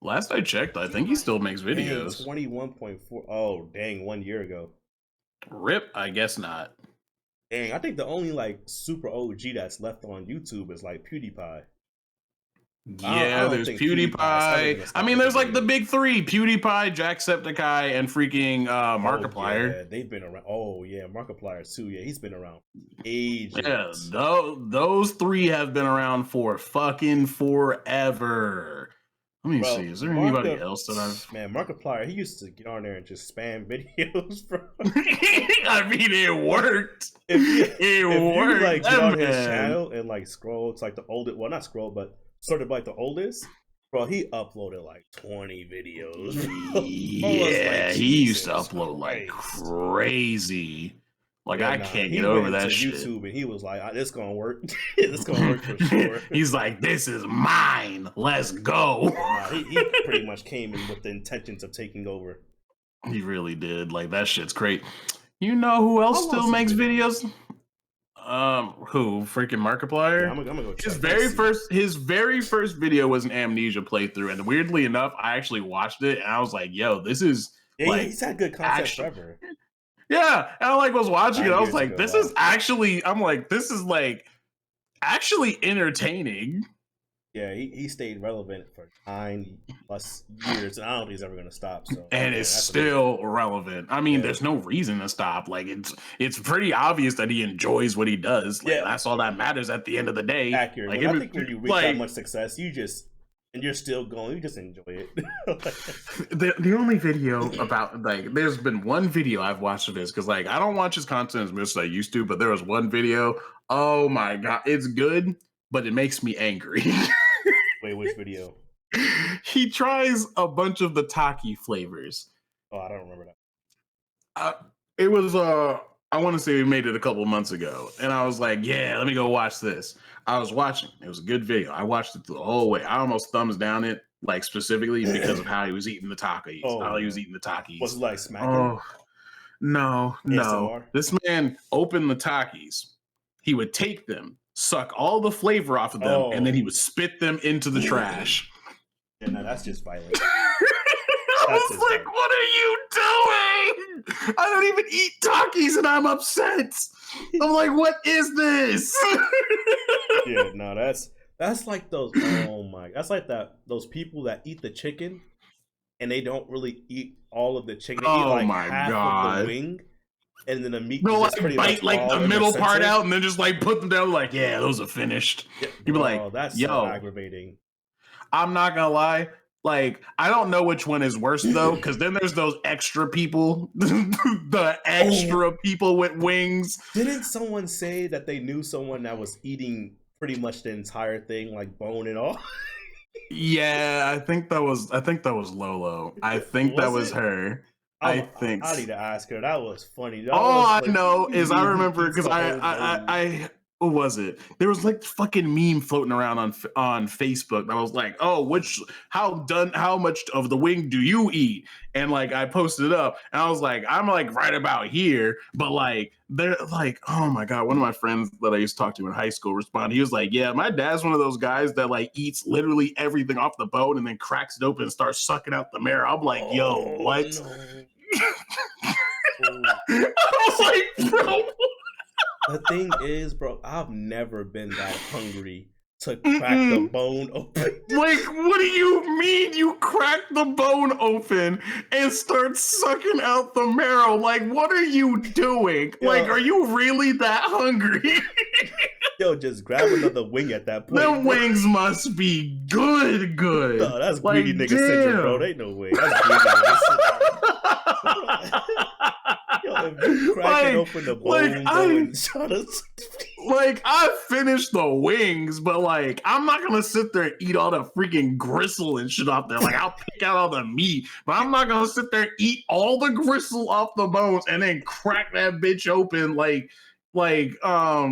Last I checked, I think he still makes videos. 21.4. Oh, dang, 1 year ago. RIP, I guess not. Dang, I think the only like super OG that's left on YouTube is like PewDiePie. Yeah, there's PewDiePie. I mean, there's like the big three: PewDiePie, Jacksepticeye, and freaking Markiplier. Yeah, they've been around. Oh yeah, Markiplier too. Yeah, he's been around ages. Yeah, those three have been around for fucking forever. Let me see. Is there anybody else that I've... Man, Markiplier, he used to get on there and just spam videos, bro. I mean, it worked. If you like get on his channel and like scroll, it's like the oldest. Well, not scroll, but sort of like the oldest. Bro, he uploaded like 20 videos. Yeah, he used to upload like crazy. Like, yeah, I can't get over that shit. YouTube and he was like, "This gonna work. This gonna work for sure." He's like, "This is mine. Let's go." He pretty much came in with the intentions of taking over. He really did. Like, that shit's great. You know who else still makes videos? Who? Freaking Yeah, Markiplier? I'm gonna go check. His very first video was an Amnesia playthrough, and weirdly enough, I actually watched it, and I was like, "Yo, this is Yeah, like he's had good content forever. yeah." And I like was watching it, I was 9 years like, ago, "This wow. is actually," I'm like, "This is like actually entertaining." Yeah, he stayed relevant for 9+ years, and I don't think he's ever gonna stop. So, And yeah, it's that's amazing. still relevant. I mean, Yeah. there's no reason to stop. Like it's pretty obvious that he enjoys what he does. Like Yeah. that's all that matters at the end of the day. Accurate. Like I think when you reach that like much success, you're still going. You just enjoy it. the only video about like there's been one video I've watched of his because like I don't watch his content as much as I used to, but there was one video. Oh my god, it's good, but it makes me angry. Wait, which video? He tries a bunch of the Taki flavors. Oh, I don't remember that. It was I want to say we made it a couple months ago, and I was like, yeah, let me go watch this. I was watching. It was a good video. I watched it the whole way. I almost thumbs down it, like specifically because of how he was eating the Takis. Oh, how he was eating the Takis. Was it like smacking? Oh no. ASMR? This man opened the Takis. He would take them, suck all the flavor off of them, and then he would spit them into the trash. Yeah, no, that's just violent. I was like, what are you doing? I don't even eat Takis and I'm upset. I'm like, what is this? Yeah, no, that's like those. Oh my, that's like those people that eat the chicken and they don't really eat all of the chicken. They eat like half of the wing, and then the meat. No, just like bite like the middle part out and then just like put them down. Like, yeah, those are finished. Yeah, you'd be like, that's yo, so aggravating. I'm not gonna lie. Like, I don't know which one is worse though, because then there's those extra people, the extra people with wings. Didn't someone say that they knew someone that was eating pretty much the entire thing, like bone and all? Yeah, I think that was Lolo. I think that was her. I think I need to ask her. That was funny. All I know is I remember because I what was it? There was like fucking meme floating around on Facebook that was like, oh, how much of the wing do you eat? And like I posted it up and I was like, I'm like right about here, but like they're like, oh my god, one of my friends that I used to talk to in high school responded. He was like, yeah, my dad's one of those guys that like eats literally everything off the bone and then cracks it open and starts sucking out the marrow. I'm like, yo, what? No. I was like, bro. The thing is, bro, I've never been that hungry to crack the bone open. Like, what do you mean you crack the bone open and start sucking out the marrow? Like, what are you doing? Yo, like, are you really that hungry? Yo, just grab another wing at that point. Them wings must be good. No, that's greedy nigga syndrome, bro. They ain't no way. That's greedy nigga syndrome. Yo, if you crack open the bone, I finished the wings, but like I'm not gonna sit there and eat all the freaking gristle and shit off there. Like I'll pick out all the meat, but I'm not gonna sit there and eat all the gristle off the bones and then crack that bitch open oh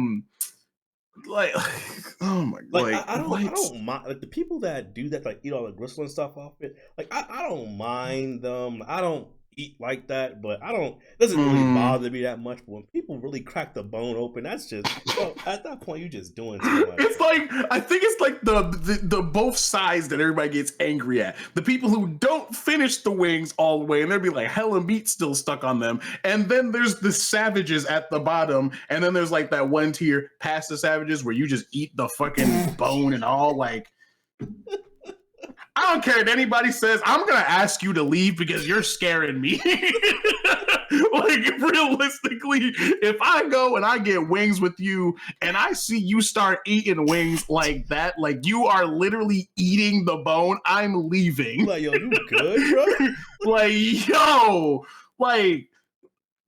my god! I don't mind like the people that do that, like eat all the gristle and stuff off it. Like I don't mind them. I don't eat like that, but it doesn't really bother me that much. But when people really crack the bone open, that's just at that point you're just doing too much. It's like I think it's like the both sides that everybody gets angry at. The people who don't finish the wings all the way and there'd be like hella meat still stuck on them, and then there's the savages at the bottom, and then there's like that one tier past the savages where you just eat the fucking bone and all like. I don't care if anybody says, I'm going to ask you to leave because you're scaring me. Like, realistically, if I go and I get wings with you and I see you start eating wings like that, like you are literally eating the bone, I'm leaving. Like, yo, you good, bro? Like, yo,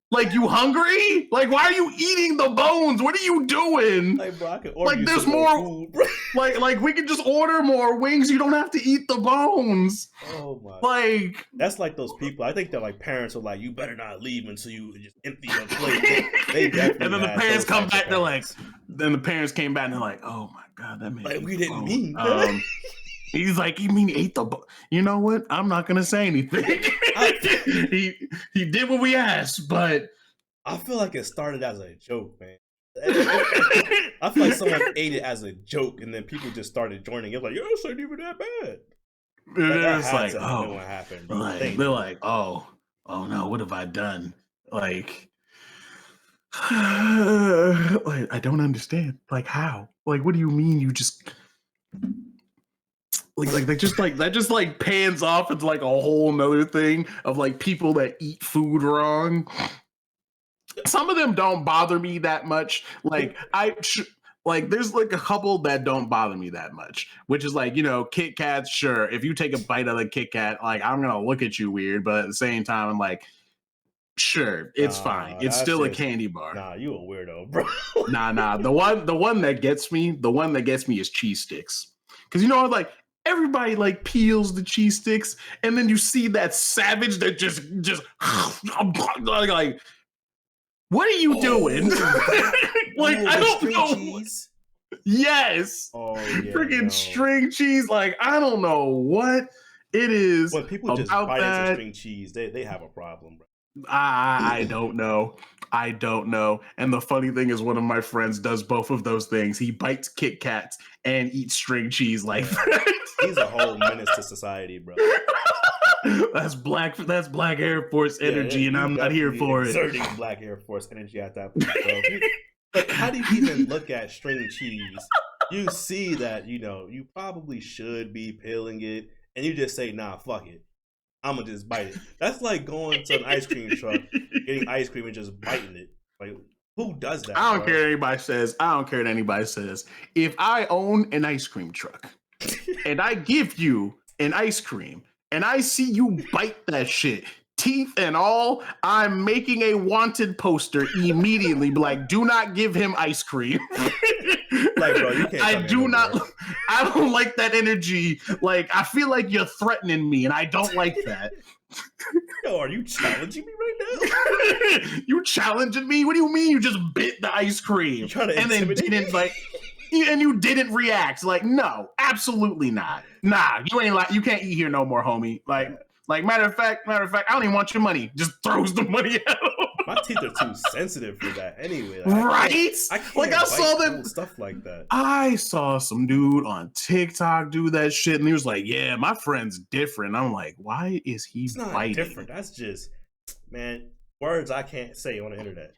like you hungry? Like, why are you eating the bones? What are you doing? Like, bro, I can order there's more food, bro. Like we can just order more wings. You don't have to eat the bones. Oh my! Like that's like those people. I think they're like parents are like, you better not leave until you just empty your plate. They definitely. And then the parents come back. They're like, then the parents came back and they're like, oh my god, that man. Like we didn't mean. He's like, you mean he ate the? You know what? I'm not gonna say anything. He did what we asked, but I feel like it started as a joke, man. I feel like someone ate it as a joke, and then people just started joining. It like, yo, this ain't even that bad. That It's had like, to have been oh, what happened, bro. like they're like, oh no, what have I done? Like, like I don't understand. Like how? Like what do you mean you just like they just like that just like pans off into like a whole nother thing of like people that eat food wrong. Some of them don't bother me that much. Like like there's like a couple that don't bother me that much, which is like, you know, Kit Kats, sure. If you take a bite of a Kit Kat, like I'm gonna look at you weird, but at the same time, I'm like, sure, it's fine. Nah, It's that's still a just candy bar. nah. You a weirdo, bro. Nah. The one that gets me, is cheese sticks. Cause you know, like everybody like peels the cheese sticks, and then you see that savage that just like what are you doing? Like I The don't string know. cheese. Yes. Oh yeah, Freaking no. string cheese. Like, I don't know what it is When people just about bite into that. string cheese, they have a problem, bro. I don't know. I don't know. And the funny thing is, one of my friends does both of those things. He bites Kit Kats and eats string cheese like that. He's a whole menace to society, bro. That's black Air Force energy, and You I'm not here definitely for it. exerting Black Air Force energy at that point, bro. Like, how do you even look at string cheese? You see that, you know, you probably should be peeling it, and you just say, nah, fuck it. I'm gonna just bite it. That's like going to an ice cream truck, getting ice cream and just biting it. Like, who does that? I don't care what anybody says. I don't care what anybody says. If I own an ice cream truck and I give you an ice cream and I see you bite that shit, teeth and all, I'm making a wanted poster immediately. Like, do not give him ice cream. Like, bro, you can't. I do not. I don't like that energy. Like, I feel like you're threatening me, and I don't like that. Yo, are you challenging me right now? You challenging me? What do you mean? You just bit the ice cream and then didn't like, and you didn't react? Like, no, absolutely not. Nah, you ain't like, you can't eat here no more, homie. Like matter of fact, I don't even want your money. Just throws the money out. My teeth are too sensitive for that anyway. Like, right? I saw that stuff like that. I saw some dude on TikTok do that shit, and he was like, "Yeah, my friend's different." I'm like, "Why is he it's not biting?" Different. That's just, man, words I can't say on the internet.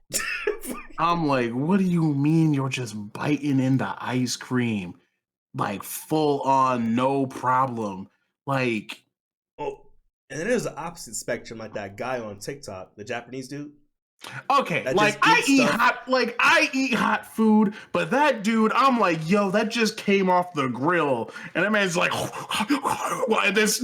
I'm like, "What do you mean you're just biting into ice cream, like full on, no problem?" Like, oh, and then there's the opposite spectrum, like that guy on TikTok, the Japanese dude. Okay, like I eat hot food, but that dude, I'm like, yo, that just came off the grill, and that man's like, why this?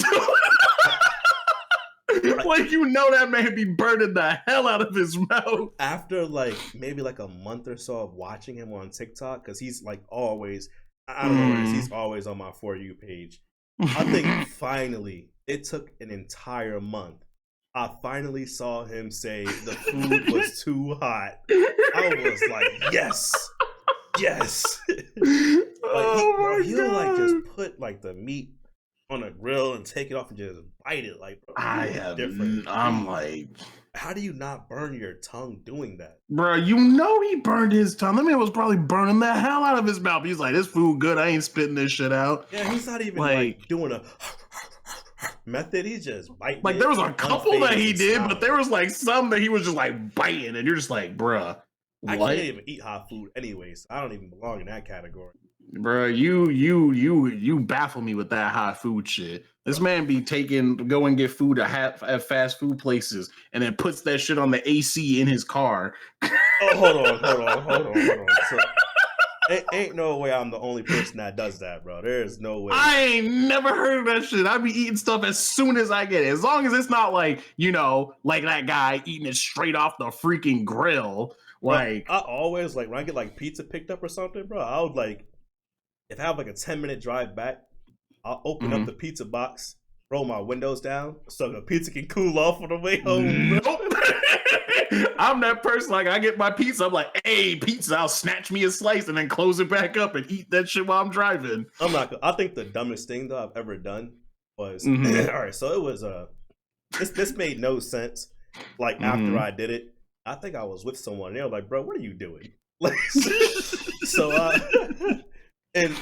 Like, you know, that man be burning the hell out of his mouth. After like maybe like a month or so of watching him on TikTok, because he's like always, I don't know what it is, he's always on my For You page. I think finally it took an entire month. I finally saw him say the food was too hot. I was like, yes. Like, he'll like just put like the meat on a grill and take it off and just bite it. Like, bro, I'm like, how do you not burn your tongue doing that? Bro, you know he burned his tongue. That man was probably burning the hell out of his mouth. He's like, this food good. I ain't spitting this shit out. Yeah, he's not even like doing a method. He's just biting. Like, there was a couple that he did, but there was like some that he was just like biting, and you're just like, bruh, I can't even eat hot food anyways. I don't even belong in that category. Bruh, you baffle me with that hot food shit. This man be go and get food at fast food places, and then puts that shit on the AC in his car. Oh, hold on. So, ain't no way I'm the only person that does that, bro. There is no way. I ain't never heard of that shit. I be eating stuff as soon as I get it. As long as it's not like, you know, like that guy eating it straight off the freaking grill. Like, bro, I always, like, when I get like pizza picked up or something, bro, I would like, if I have like a 10-minute drive back, I'll open up the pizza box, roll my windows down so the pizza can cool off on the way home. Nope. I'm that person, like, I get my pizza, I'm like, hey, pizza, I'll snatch me a slice and then close it back up and eat that shit while I'm driving. I think the dumbest thing though I've ever done was, all right, so it was, this made no sense. Like, after I did it, I think I was with someone and they were like, bro, what are you doing? Like, so, and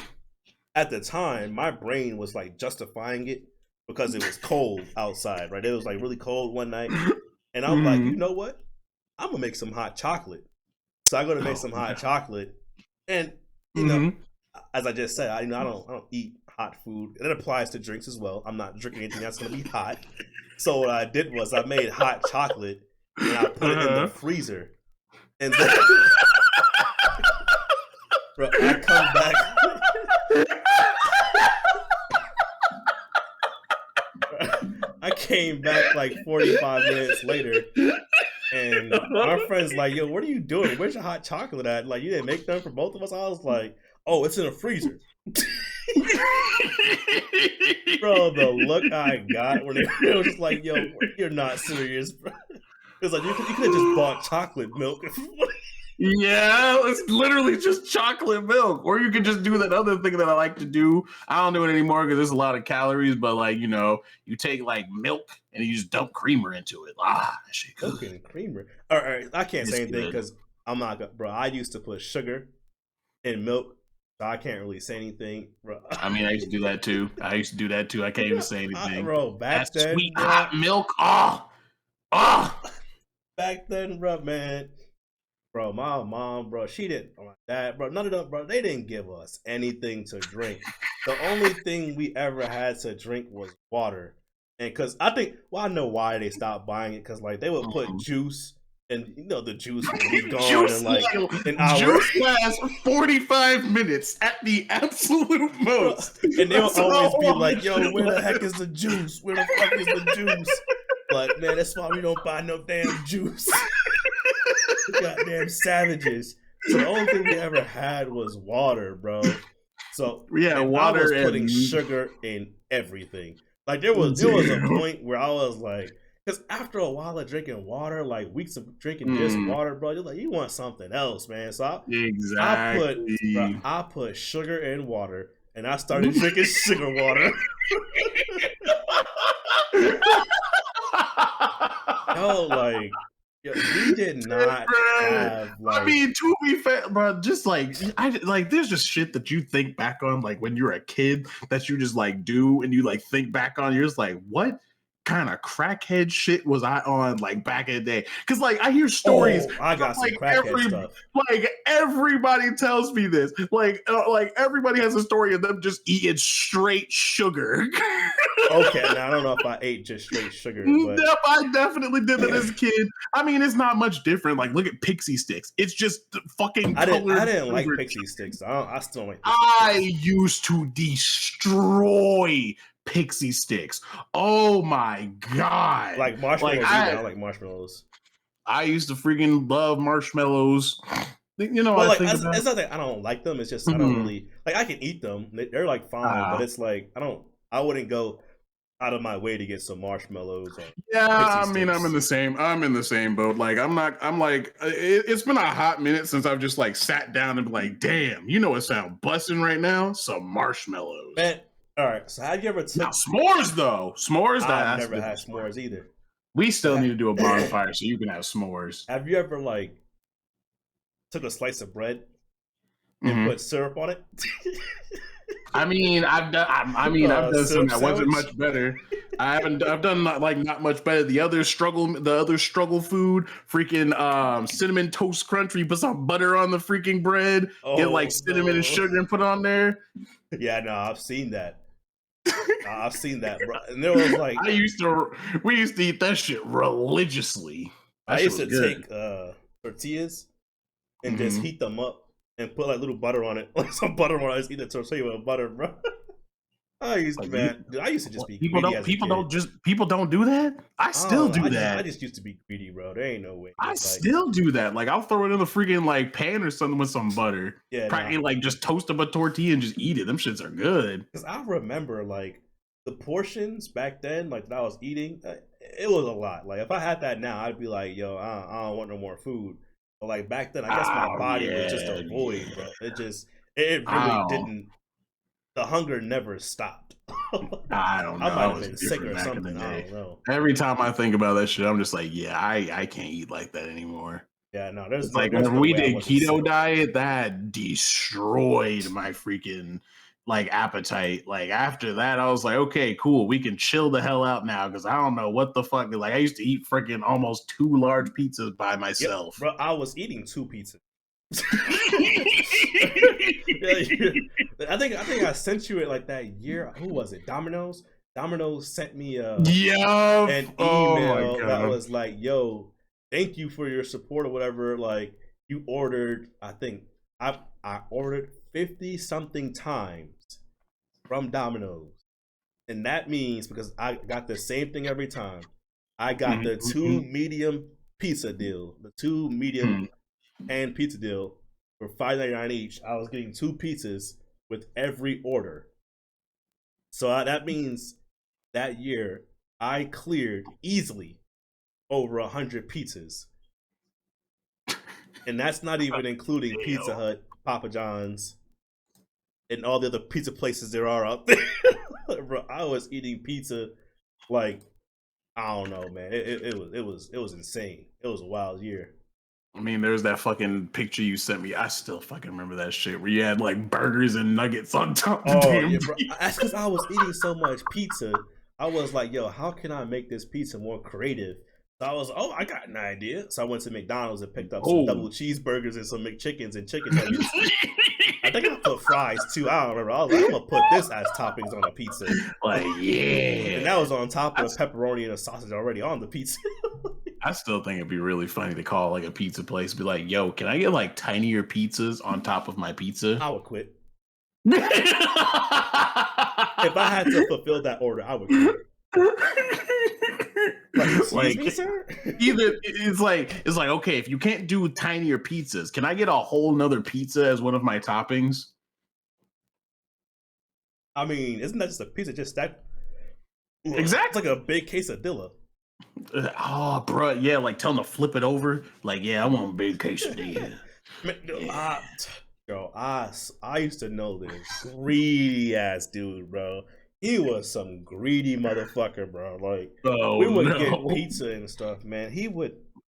at the time, my brain was like justifying it because it was cold outside, right? It was like really cold one night, and I'm like, you Mm-hmm. know what? I'm gonna make some hot chocolate. So I go to make Oh some hot yeah. chocolate, and you know, Mm-hmm. as I just said, I don't eat hot food. And it applies to drinks as well. I'm not drinking anything that's gonna be hot. So what I did was I made hot chocolate and I put it in the Uh-huh. freezer, and then bro, I come back. I came back like 45 minutes later, and my friend's like, "Yo, what are you doing? Where's your hot chocolate at? Like, you didn't make none for both of us?" I was like, "Oh, it's in the freezer." Bro, the look I got when it was just like, "Yo, you're not serious, bro." It was like you could have just bought chocolate milk. Yeah, it's literally just chocolate milk. Or you could just do that other thing that I like to do. I don't do it anymore because there's a lot of calories, but like, you take like milk and you just dump creamer into it. Ah, that shit Milk good. and creamer. All right, I can't It's say anything good. because I'm not gonna, bro. I used to put sugar in milk, so I can't really say anything, bro. I mean, I used to do that too. I can't even say anything. Bro, That back sweet then, bro, hot milk. Oh, oh. back then, bro, man, bro, my mom, bro, she didn't, my dad, bro, none of them, bro, they didn't give us anything to drink. The only thing we ever had to drink was water, and because I think, well, I know why they stopped buying it because like they would put juice, and the juice would be gone in Juice, like an hour. juice lasts 45 minutes at the absolute Bro, most. and they'll That's how always be long like, this "Yo, shit where the heck lasts. is the juice? Where the fuck is the juice?" Like, man, that's why we don't buy no damn juice. Goddamn savages. So the only thing we ever had was water, bro. So Yeah, and I water was putting and sugar in everything. Like there was a damn. point where I was like, because after a while of drinking water, like weeks of drinking just Mm, water, bro, you're like you want something else, man. So exactly. I put sugar in water, and I started drinking sugar water. Yo, like, yo, we did not Bruh. have I like, mean, to be fair, bro, just like there's just shit that you think back on, like when you're a kid, that you just like do, and you like think back on. You're just like, what kind of crackhead shit was I on like back in the day? Because like I hear stories oh, I from got some crackhead stuff. like everybody tells me this, like everybody has a story of them just eating straight sugar. Okay, now I don't know if I ate just straight sugar, but Yep, I definitely did that as a kid. I mean, it's not much different. Like, look at Pixie Sticks. It's just fucking I colored didn't like flavored. pixie sticks. I still don't like pixie I sticks. used to destroy Pixie Sticks. Oh my god! Like Like marshmallows either. I I, don't like marshmallows. I used to freaking love marshmallows. Well, I like think about. it's not that I don't like them. It's just I don't Mhm. really like. I can eat them. They're like fine, but Ah. it's like I don't. I wouldn't go out of my way to get some marshmallows or Yeah, pixie I mean, sticks. I'm in the same boat. Like, I'm not, I'm like, it's been a hot minute since I've just like sat down and be like, damn, you know what sound busting right now? Some marshmallows. Man, all right. So have you ever Now, took? s'mores though, s'mores, I've that's a never had different story. s'mores either. We But still need to do a bonfire so you can have s'mores. have you ever like took a slice of bread and Hmm. put syrup on it? I mean, I've done some Syrup that wasn't sandwich. much better. I've done not much better. The other struggle food, freaking cinnamon toast crunch. Where you put some butter on the freaking bread, get like Oh cinnamon and no. sugar and put it on there. Yeah, no, I've seen that. I've seen that, bro. And there was like I used to, we used to eat that shit religiously. I That shit used was to good. take tortillas and just Hmm. heat them up and put like little butter on it, like some butter on it. I just eat the tortilla with butter, bro. Like Man, dude, I used to just be people greedy don't, as a kid. people don't do that. I I still don't know. do I that. just used to be greedy, bro. There ain't no way. I It's like, still do that. Like I'll throw it in the freaking like pan or something with some butter. yeah, nah. Probably like just toast up a tortilla and just eat it. Them shits are good. Because I remember like the portions back then, like that I was eating, it was a lot. Like if I had that now, I'd be like, yo, I don't want no more food. But like back then, I guess my Oh body was just yeah, a void, yeah. bro. It really Oh, didn't. The hunger never stopped. I don't I know. I might have was been sick different or back in the something. I day. don't know. Every time I think about that shit, I'm just like, yeah, I can't eat like that anymore. Yeah, no, It's like there's whenever no we way I did wasn't sick. keto diet, that destroyed my freaking like appetite. Like after that, I was like, okay, cool, we can chill the hell out now because I don't know what the fuck. Like I used to eat freaking almost 2 large pizzas by Yep, myself. bro, I was eating 2 pizzas. I think I sent you it like that year. Who was it? Domino's. Domino's sent me Yeah. an Oh my email that god. was like, "Yo, thank you for your support or whatever." Like you ordered, I ordered 50 something times from Domino's, and that means because I got the same thing every time. I got the two Mhm, medium pizza deal, the two medium mhm, and pizza deal for $5.99 each. I was getting 2 pizzas with every order. So that means that year I cleared easily over 100 pizzas, and that's not even including Pizza damn. Hut, Papa John's, and all the other pizza places there are out there. Bro, I was eating pizza like I don't know, man. It was insane. It was a wild year. I mean, there's that fucking picture you sent me. I still fucking remember that shit where you had like burgers and nuggets on top of the Oh yeah, damn bro. pizza. That's because I was eating so much pizza. I was like, yo, how can I make this pizza more creative? So I was, oh, I got an idea. So I went to McDonald's and picked up some double Oh. cheeseburgers and some McChickens and chicken nuggets. I think I put fries too. I don't remember. I was like, I'm gonna put this as toppings on a pizza, Like, and that yeah. was on top I, of the pepperoni and the sausage already on the pizza. I still think it'd be really funny to call like a pizza place, be like, yo, can I get like tinier pizzas on top of my pizza? I would quit if I had to fulfill that order. I would quit. Like, excuse Like me, sir. either it's like okay, if you can't do tinier pizzas, can I get a whole nother pizza as one of my toppings? I mean, isn't that just a pizza? Just that. It's like Exactly. a big quesadilla. Oh, bro, yeah, like tell them to flip it over. Like, yeah, I want a big quesadilla. Man, Yeah. I used to know this greedy ass dude, bro. He was some greedy motherfucker, bro. Like we Oh would get no. pizza and stuff, man.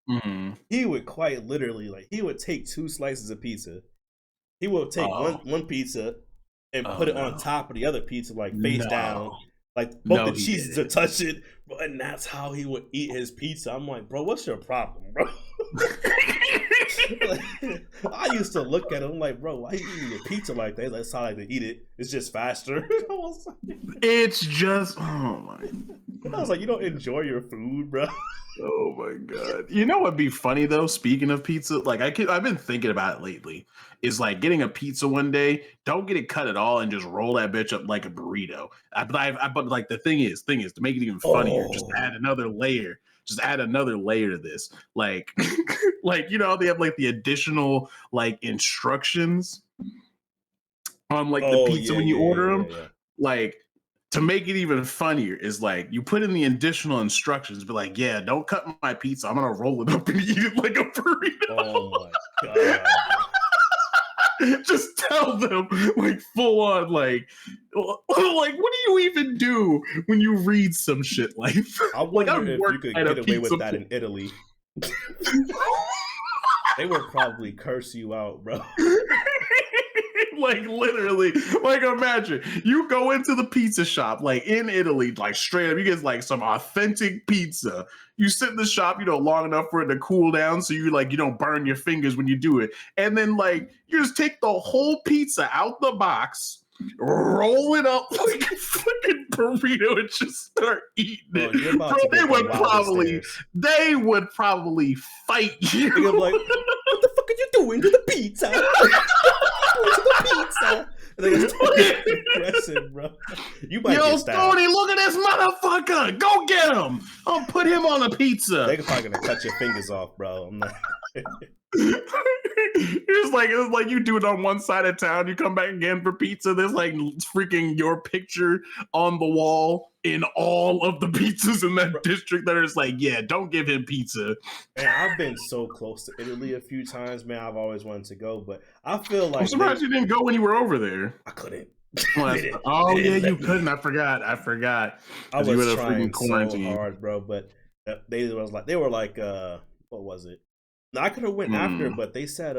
Mm. He would quite literally like he would take 2 slices of pizza. He would take Oh. one pizza and Oh put it on no. top of the other pizza, like face No. down, like both No, the he cheeses are didn't. touching. And that's how he would eat his pizza. I'm like, bro, what's your problem, bro? Like, I used to look at him like, bro, why are you eating your pizza like that? That's how I like to eat it. It's just faster. It's just oh I was like, you don't enjoy your food, bro. my god. You know what'd be funny though? Speaking of pizza, like I've been thinking about it lately. Is like getting a pizza one day. Don't get it cut at all and just roll that bitch up like a burrito. But like the thing is to make it even funnier, just add Oh, another layer. Just add another layer to this. Like, like you know how they have like the additional like instructions on like the oh pizza yeah, when you yeah, yeah, order yeah, them. yeah. Like to make it even funnier is like you put in the additional instructions, be like, yeah, don't cut my pizza. I'm gonna roll it up and eat it like a Oh burrito. my god, bro. Just tell them like full on like what do you even do when you read some shit like that? I Like wonder I've if you worked could at a get away pizza with that in Italy. They would probably curse you out, bro. like literally, like imagine you go into the pizza shop like in Italy, like straight up, you get like some authentic pizza. You sit in the shop, you know, long enough for it to cool down, so you like you don't burn your fingers when you do it, and then like you just take the whole pizza out the box. Roll it up like a fucking burrito and just start eating Bro, it, you're about bro. to They get the would wildest probably, stares. they would probably fight They're gonna be you. like, "What the fuck are you doing to the pizza? What are you doing to the pizza?" And they're gonna start getting aggressive, bro. You might Yo, get stabbed. Tony, look at this motherfucker. Go get him. I'll put him on a pizza. They're probably gonna cut your fingers off, bro. I'm not... It's like you do it on one side of town, you come back again for pizza. There's like freaking your picture on the wall in all of the pizzas in that district that are just like, yeah, don't give him pizza. Man, I've been so close to Italy a few times, man. I've always wanted to go, but I feel I'm like surprised you didn't go when you were over there. I couldn't. Oh They yeah, didn't you let me. couldn't. I forgot. I Because you was had a freaking trying so quarantine. hard, bro, but they were like, what was it? No, I could have went after, but they said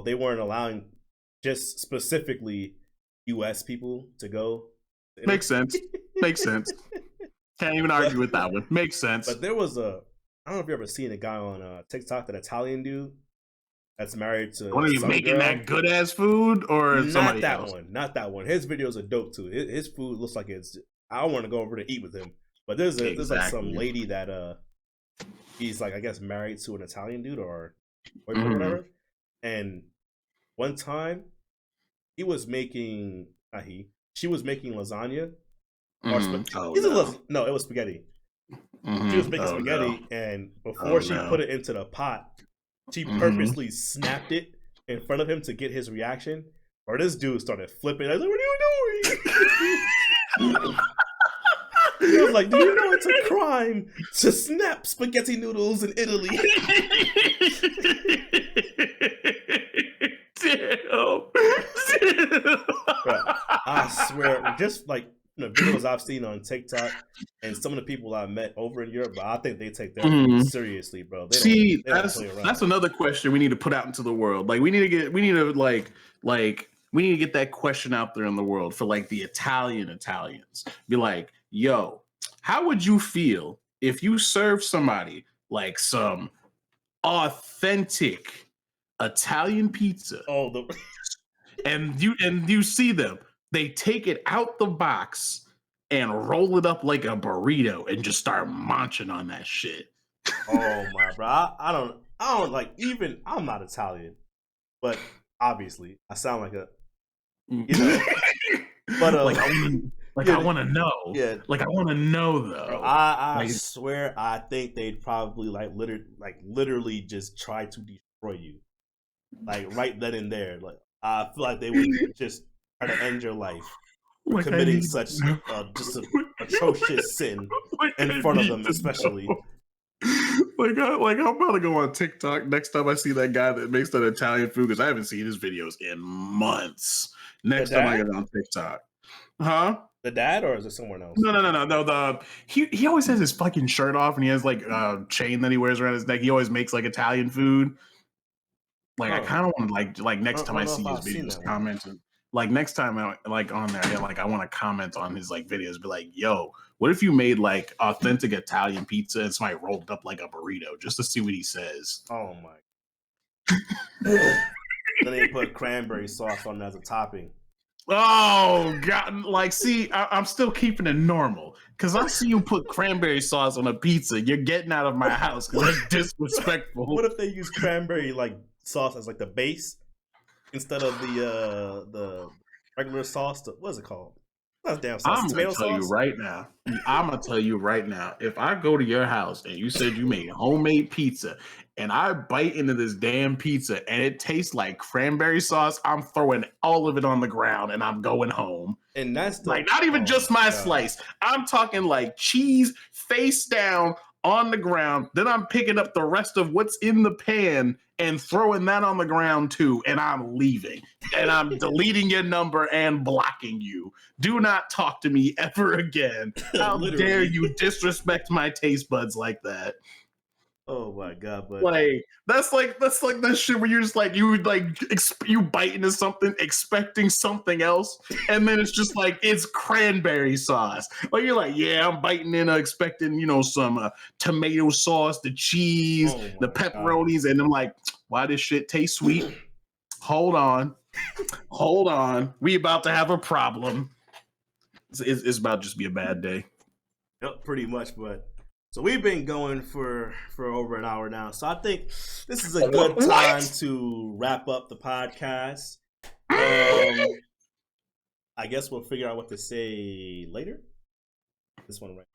they weren't allowing just specifically US people to go. Makes sense. Makes sense. Can't even argue with that one. Makes sense. But there was I don't know if you ever seen a guy on TikTok, that Italian dude that's married to What are you making, that good ass food, or not somebody that else? one? Not that one. His videos are dope too. His food looks like it's. I want to go over to eat with him. But there's like some lady that he's like, I guess, married to an Italian dude or boyfriend or whatever. And one time she was making lasagna. Or no, it was spaghetti. She was making spaghetti, and before she put it into the pot, she purposely snapped it in front of him to get his reaction. Or this dude started flipping. I was like, "What are you doing?" I was like, "Do you know it's a crime to snap spaghetti noodles in Italy?" Damn. I swear, just like videos I've seen on TikTok and some of the people I've met over in Europe, but I think they take their food seriously, bro. They don't play around. That's another question we need to put out into the world. Like we need to get that question out there in the world for like the Italians. Be like, yo, how would you feel if you serve somebody like some authentic Italian pizza? And you see them, they take it out the box and roll it up like a burrito and just start munching on that shit. Oh my bro, I don't like, even I'm not Italian, but obviously I sound like a, but I want to know. Yeah, like I want to know though. Bro, I swear, I think they'd probably literally just try to destroy you, like right then and there. Like I feel like they would just try to end your life for committing such just an atrocious sin in front of them, especially. I'm about to go on TikTok next time I see that guy that makes that Italian food, because I haven't seen his videos in months. Next time I get on TikTok. Huh? The dad, or is it someone else? No. He always has his fucking shirt off, and he has like a chain that he wears around his neck. He always makes like Italian food. Like I kind of want to like next time I see his videos, commenting. Like next time I like on there, I want to comment on his like videos, be like, yo, what if you made like authentic Italian pizza and somebody rolled up like a burrito, just to see what he says. Oh my. Then they put cranberry sauce on it as a topping. Oh God! Like, see, I'm still keeping it normal, because I see you put cranberry sauce on a pizza. You're getting out of my house, because that's disrespectful. What if they use cranberry like sauce as like the base instead of the regular sauce? What is it called? That's damn sauce. I'm gonna tell you right now. If I go to your house and you said you made homemade pizza, and I bite into this damn pizza and it tastes like cranberry sauce, I'm throwing all of it on the ground and I'm going home. And that's like not even just my slice. I'm talking like cheese face down on the ground. Then I'm picking up the rest of what's in the pan and throwing that on the ground too. And I'm leaving. And I'm deleting your number and blocking you. Do not talk to me ever again. How dare you disrespect my taste buds like that? Oh my God! But like that's like that shit where you're just like you bite into something expecting something else, and then it's just like it's cranberry sauce. Like you're like, yeah, I'm biting in expecting some tomato sauce, the cheese, the pepperonis, and I'm like, why this shit taste sweet? Hold on, we about to have a problem. It's about to just be a bad day. Yep, pretty much, but. So we've been going for over an hour now. So I think this is a good time to wrap up the podcast. I guess we'll figure out what to say later. This one right